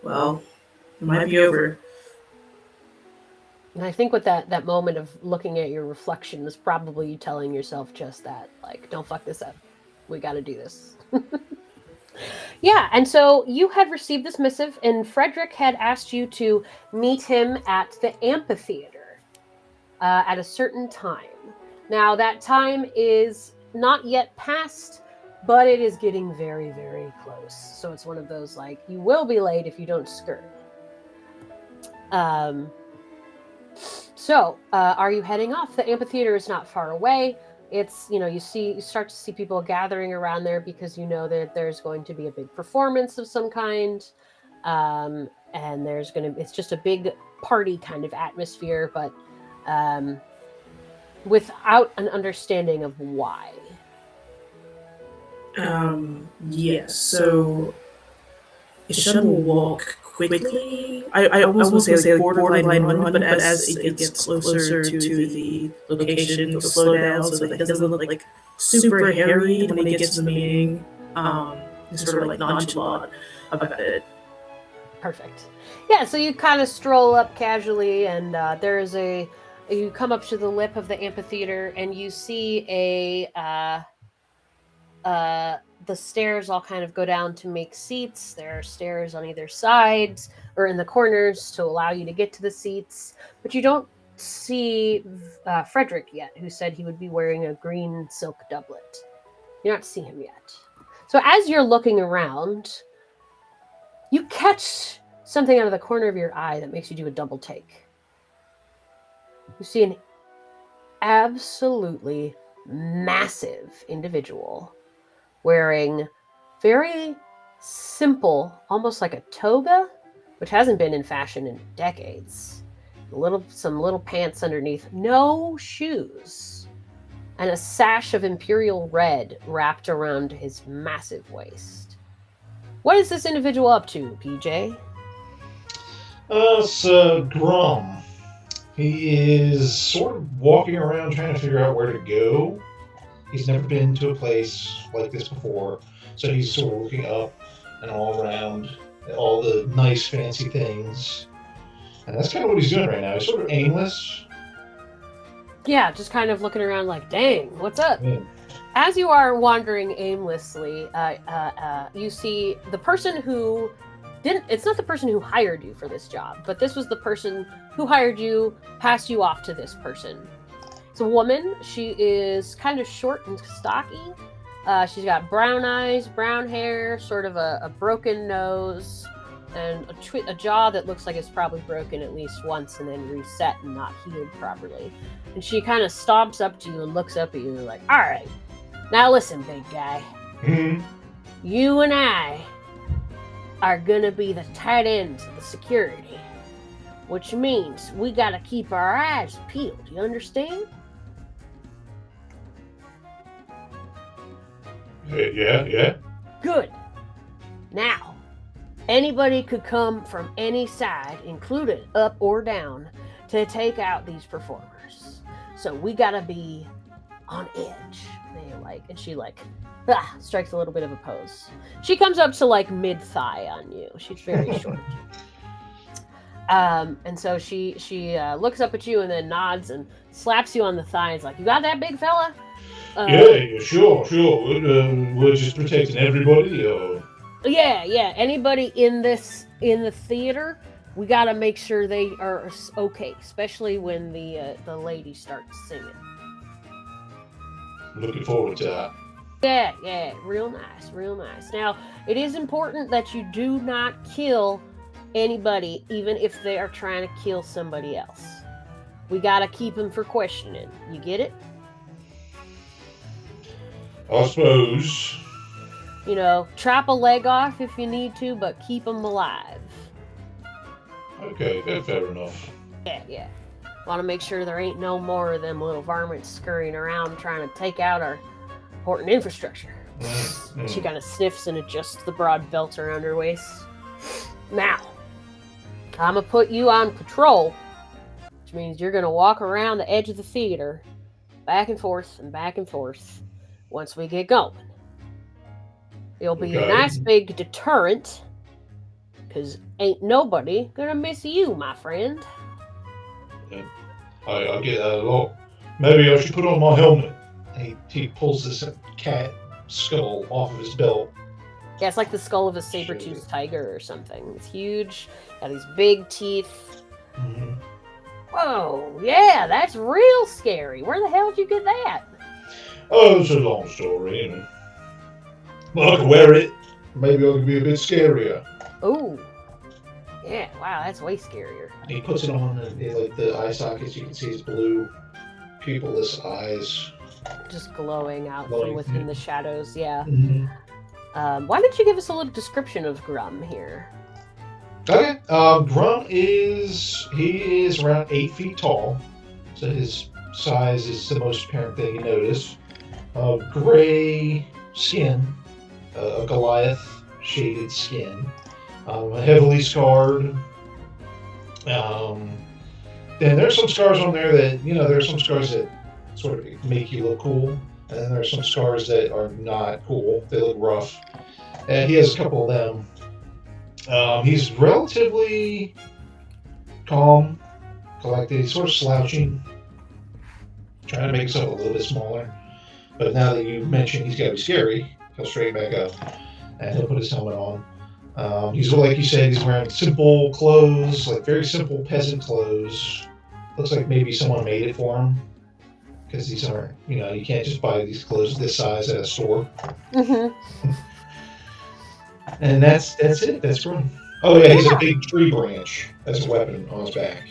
well, it might be over. And I think with that moment of looking at your reflection was probably you telling yourself just that, like, don't fuck this up. We got to do this. Yeah, and so you had received this missive, and Frederick had asked you to meet him at the amphitheater at a certain time. Now, that time is not yet past, but it is getting very, very close. So it's one of those, like, you will be late if you don't scurry. So, are you heading off? The amphitheater is not far away. It's, you start to see people gathering around there because you know that there's going to be a big performance of some kind. And it's just a big party kind of atmosphere, but without an understanding of why. Yes, so Ishun will walk quickly. I almost want to say like borderline run, but as it gets closer to the location, he'll slow down so that he doesn't look like super harried when he gets to the meeting. He's sort of like nonchalant about it. Perfect. Yeah, so you kind of stroll up casually, and you come up to the lip of the amphitheater, and you see the stairs all kind of go down to make seats. There are stairs on either sides or in the corners to allow you to get to the seats, but you don't see Frederick yet, who said he would be wearing a green silk doublet. You don't see him yet. So as you're looking around, you catch something out of the corner of your eye that makes you do a double take. You see an absolutely massive individual wearing very simple, almost like a toga, which hasn't been in fashion in decades. Some little pants underneath, no shoes, and a sash of imperial red wrapped around his massive waist. What is this individual up to, PJ? Sir Grom. He is sort of walking around trying to figure out where to go. He's never been to a place like this before, so he's sort of looking up and all around at all the nice, fancy things. And that's kind of what he's doing right now. He's sort of aimless. Yeah, just kind of looking around like, dang, what's up? Yeah. As you are wandering aimlessly, you see the person who it's not the person who hired you for this job, but this was the person who hired you, passed you off to this person. It's a woman. She is kind of short and stocky. She's got brown eyes, brown hair, sort of a broken nose, and a jaw that looks like it's probably broken at least once and then reset and not healed properly. And she kind of stomps up to you and looks up at you like, all right, now listen, big guy. Mm-hmm. You and I are going to be the tight ends of the security, which means we got to keep our eyes peeled. You understand? Yeah. Good. Now, anybody could come from any side, included up or down, to take out these performers. So we gotta be on edge. And she strikes a little bit of a pose. She comes up to like mid-thigh on you. She's very short. And so she looks up at you and then nods and slaps you on the thigh. It's like, you got that, big fella? Yeah, sure. We're just protecting everybody. Yeah. Anybody in the theater, we gotta make sure they are okay, especially when the lady starts singing. Looking forward to that. Yeah, real nice. Now, it is important that you do not kill anybody, even if they are trying to kill somebody else. We gotta keep them for questioning. You get it? I suppose. Chop a leg off if you need to, but keep them alive. Okay, fair enough. Yeah. Want to make sure there ain't no more of them little varmints scurrying around trying to take out our important infrastructure. Mm-hmm. She kind of sniffs and adjusts the broad belt around her waist. Now, I'm going to put you on patrol, which means you're going to walk around the edge of the theater, back and forth, once we get going. It'll be a nice big deterrent, because ain't nobody going to miss you, my friend. Yeah, I get that a lot. Maybe I should put on my helmet. He pulls this cat skull off of his belt. Yeah, it's like the skull of a saber-toothed tiger or something. It's huge, got these big teeth. Mm-hmm. Whoa, yeah, that's real scary. Where the hell did you get that? Oh, it's a long story. Well, I can wear it. Maybe I can be a bit scarier. Oh, yeah. Wow, that's way scarier. And he puts it on, and like the eye sockets, you can see his blue, pupilless eyes. Just glowing out Glowing, from within yeah. the shadows. Yeah. Mm-hmm. Why don't you give us a little description of Grum here? Okay. Grum he is around 8 feet tall, so his size is the most apparent thing you notice. Gray skin, a Goliath shaded skin, heavily scarred. Then there's some scars on there that there's some scars that sort of make you look cool, and then there's some scars that are not cool. They look rough. And he has a couple of them. He's relatively calm, collected. He's sort of slouching, trying to make himself a little bit smaller. But now that you mentioned he's got to be scary, he'll straighten back up and he'll put his helmet on. He's like you said, he's wearing simple clothes, like very simple peasant clothes. Looks like maybe someone made it for him, because these aren't, you can't just buy these clothes this size at a store. Mm-hmm. And that's it. That's Grum. Oh yeah, he's a big tree branch as a weapon on his back.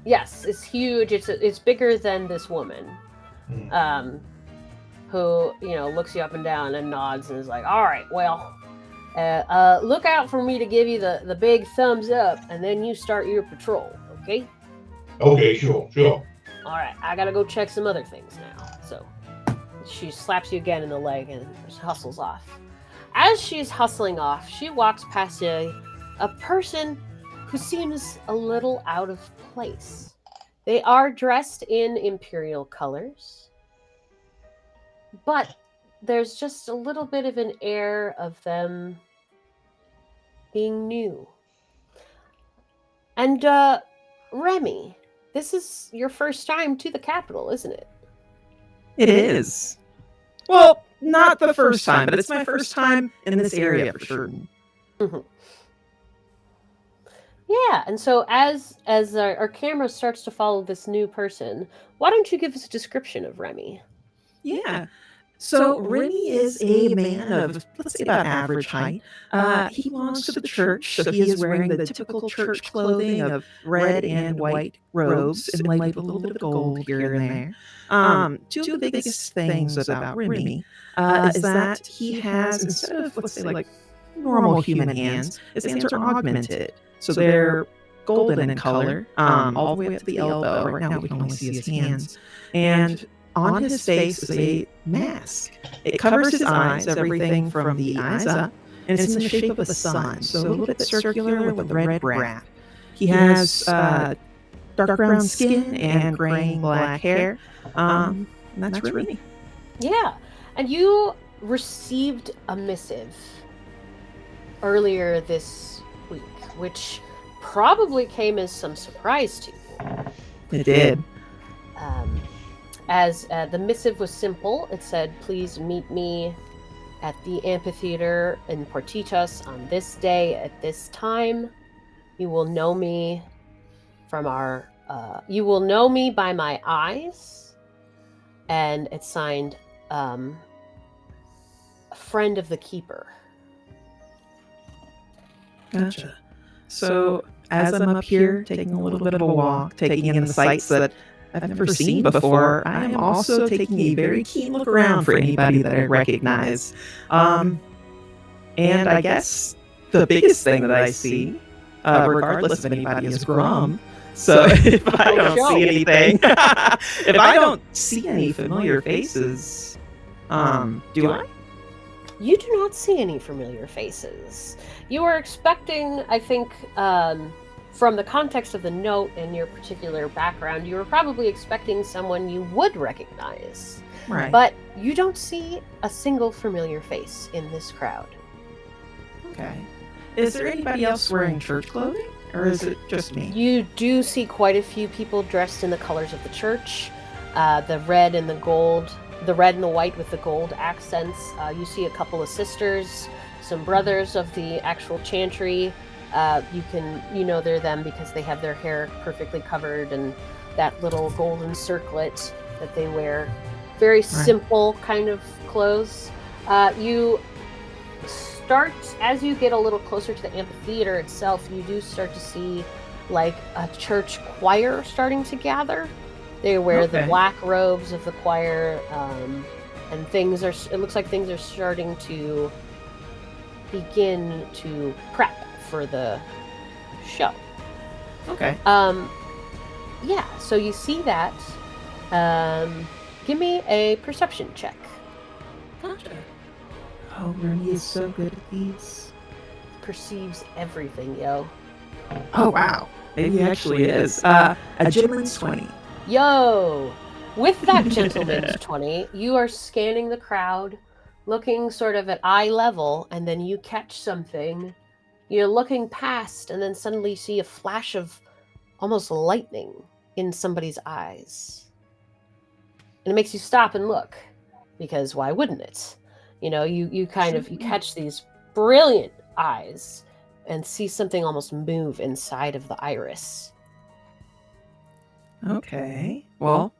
Yes, it's huge. It's bigger than this woman, who looks you up and down and nods and is like, "All right, well, look out for me to give you the big thumbs up, and then you start your patrol, okay?" Okay, sure. All right, I gotta go check some other things now. So she slaps you again in the leg and hustles off. As she's hustling off, she walks past a person who seems a little out of place. They are dressed in imperial colors, but there's just a little bit of an air of them being new. And Remy, this is your first time to the capital, isn't it? It is. Well, not the first time, but it's my first time in this area for sure. Mm-hmm. Yeah, and so as our camera starts to follow this new person, why don't you give us a description of Remy? Yeah. So Remy is a man of, let's say, about average height. He belongs to the church, so he is wearing the typical church clothing of red and white robes, inlaid with a little bit of gold here and there. Two of the biggest things about Remy is that he has, instead of, let's say, like normal human hands, his hands are augmented. So they're golden in color, all the way up to the elbow. Right now we can only see his hands. And on his face is a mask. It covers his eyes, everything from the eyes up, and it's in the shape of a sun, so a little bit circular with a red wrap. He has dark brown skin and graying black hair. And that's Remy. Yeah, and you received a missive earlier this week, which probably came as some surprise to you. It did. As the missive was simple, it said, "Please meet me at the amphitheater in Imperitorus on this day at this time. You will know me from our. You will know me by my eyes." And it's signed, "A friend of the keeper." Gotcha. So as I'm up here taking a little bit of a walk, taking in the sights that I've never seen before, I am also taking a very keen look around for anybody that I recognize. And I guess the biggest thing that I see, regardless of anybody, is Grum. So if I don't see anything, if I don't see any familiar faces, do I? You do not see any familiar faces. You are expecting, I think, from the context of the note and your particular background, you were probably expecting someone you would recognize. Right. But you don't see a single familiar face in this crowd. Okay. Is there anybody else wearing church clothing? Or is it just me? You do see quite a few people dressed in the colors of the church. The red and the gold, the red and the white with the gold accents. You see a couple of sisters, some brothers of the actual chantry. You know they're them because they have their hair perfectly covered and that little golden circlet that they wear. Very simple kind of clothes. You start, as you get a little closer to the amphitheater itself, you do start to see like a church choir starting to gather. They wear the black robes of the choir, and it looks like things are starting to begin to prep for the show. Okay. Yeah, so you see that. Give me a perception check. Gotcha. Oh, Remy is so good at these. Perceives everything, yo. Oh, wow. Maybe he actually is. A gentleman's 20. Yo! With that gentleman's 20, you are scanning the crowd, looking sort of at eye level, and then you catch something. You're looking past, and then suddenly you see a flash of almost lightning in somebody's eyes. And it makes you stop and look, because why wouldn't it? You know, you catch these brilliant eyes and see something almost move inside of the iris. Okay. Well,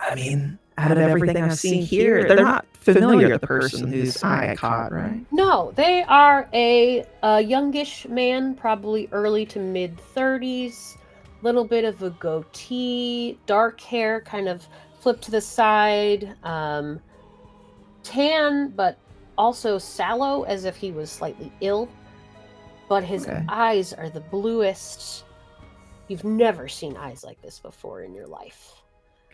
I mean, out of everything I've seen here, they're not familiar with the person whose eye I caught, right? No, they are a youngish man, probably early to mid 30s, little bit of a goatee, dark hair kind of flipped to the side, tan, but also sallow, as if he was slightly ill. But his eyes are the bluest. You've never seen eyes like this before in your life.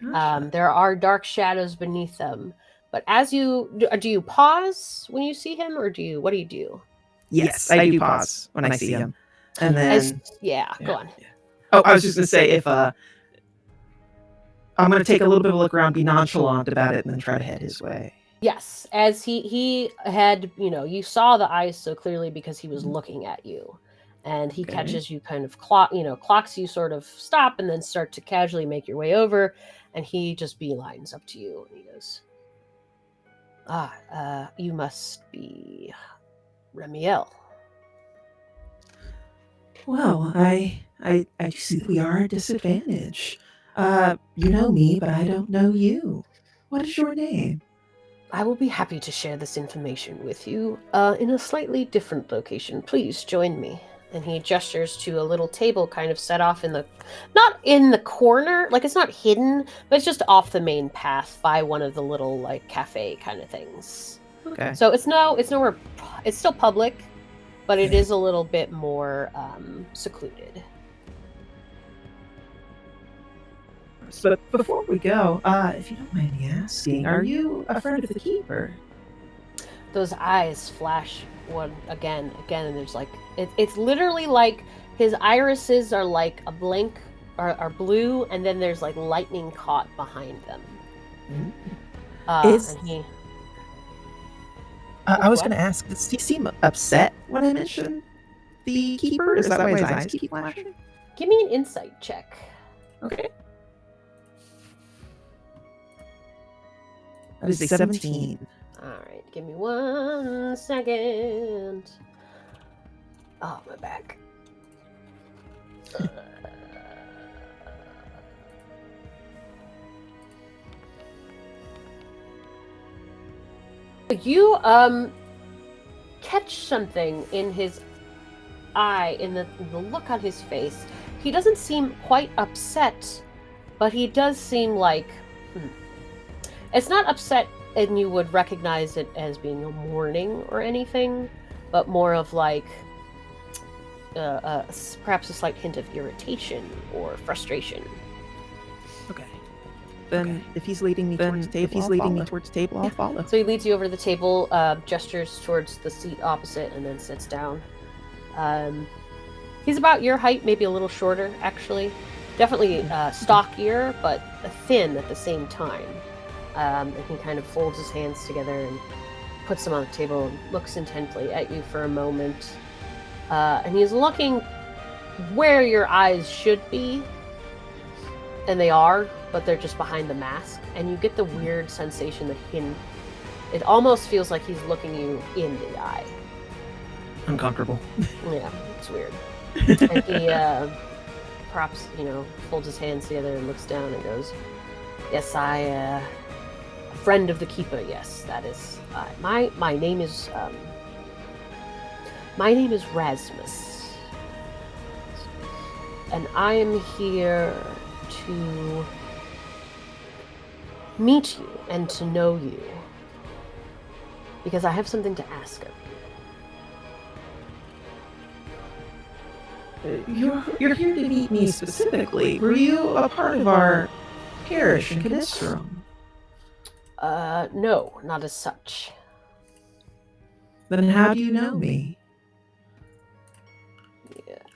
Gotcha. There are dark shadows beneath them. But as do you pause when you see him, or what do you do? Yes, I do pause when I see him. And then... Go on. Oh, I was just going to say, if I'm going to take a little bit of a look around, be nonchalant about it, and then try to head his way. Yes, as he had, you saw the eyes so clearly because he was looking at you. And he catches you, kind of clocks you, sort of stop, and then start to casually make your way over. And he just beelines up to you, and he goes, you must be Remiel. Well, I see we are at a disadvantage. You know me, but I don't know you. What is your name? I will be happy to share this information with you in a slightly different location. Please join me. And he gestures to a little table kind of set off not in the corner, like it's not hidden, but it's just off the main path by one of the little like cafe kind of things. Okay. So it's nowhere, it's still public, but it is a little bit more secluded. But before we go, if you don't mind me asking, are you a friend of the keeper? Those eyes flash one again, and there's like it's literally like his irises are like a blank are blue, and then there's like lightning caught behind them. I was going to ask, does he seem upset when I mentioned the keeper? Is that why his eyes keep flashing? Give me an insight check. Okay. That is a 17. All right, give me 1 second. Oh, my back. You catch something in his eye, in the look on his face. He doesn't seem quite upset, but he does seem like it's not upset, and you would recognize it as being a mourning or anything, but more of like perhaps a slight hint of irritation or frustration. Okay. Then if he's leading me towards the table, I'll follow. So he leads you over to the table, gestures towards the seat opposite, and then sits down. He's about your height, maybe a little shorter, actually. Definitely stockier, but thin at the same time. And he kind of folds his hands together and puts them on the table and looks intently at you for a moment. And he's looking where your eyes should be. And they are, but they're just behind the mask. And you get the weird sensation that it almost feels like he's looking you in the eye. Uncomfortable. Yeah, it's weird. And he folds his hands together and looks down and goes, "Yes, a friend of the keeper, yes, that is. My name is My name is Rasmus, and I am here to meet you and to know you, because I have something to ask of you. You're here to meet me specifically. Were you a part of our parish in Canistrum? No, not as such. Then how do you know me?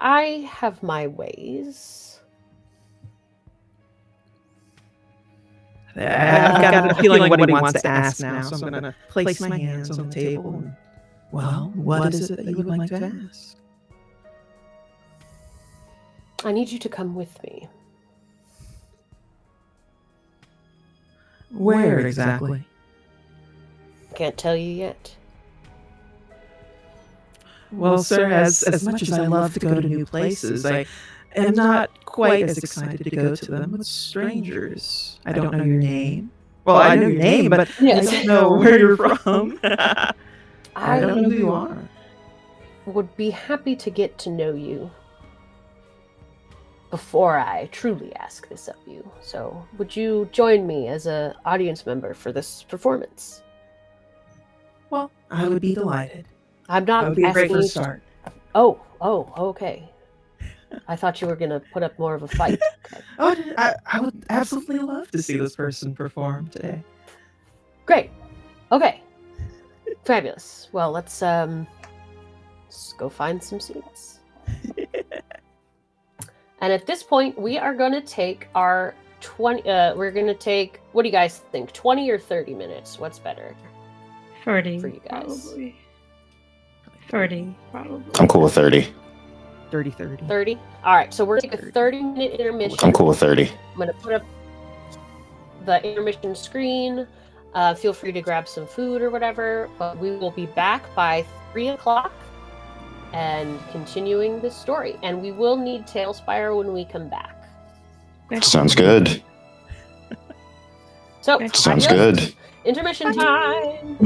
I have my ways. I've got a feeling what he wants to ask now, so I'm going to place my hands on the table. And, well, what is it that you would like to ask? I need you to come with me. Where exactly? Can't tell you yet. Well, sir, as much as I love to go to new places, I am not quite as excited to go to them with strangers. I don't know your name. Well, I know your name, but Yes. I don't know where you're from. I don't know who you are. Would be happy to get to know you before I truly ask this of you. So, would you join me as an audience member for this performance? Well, I would be delighted. I'm not That would be a great asking you first to... start. Oh, okay. I thought you were going to put up more of a fight. Okay. Oh, I would absolutely love to see this person perform today. Great. Okay. Fabulous. Well, let's go find some seats. And at this point, we are going to take our 20... we're going to take... What do you guys think? 20 or 30 minutes? What's better 30 for you guys? probably. 30 probably. I'm cool with 30. 30. 30? All right, so we're going to take a 30-minute intermission. I'm cool with 30. I'm going to put up the intermission screen. Feel free to grab some food or whatever, but we will be back by 3 o'clock and continuing this story. And we will need Tailspire when we come back. Sounds good. So, Sounds adios. good. Intermission time!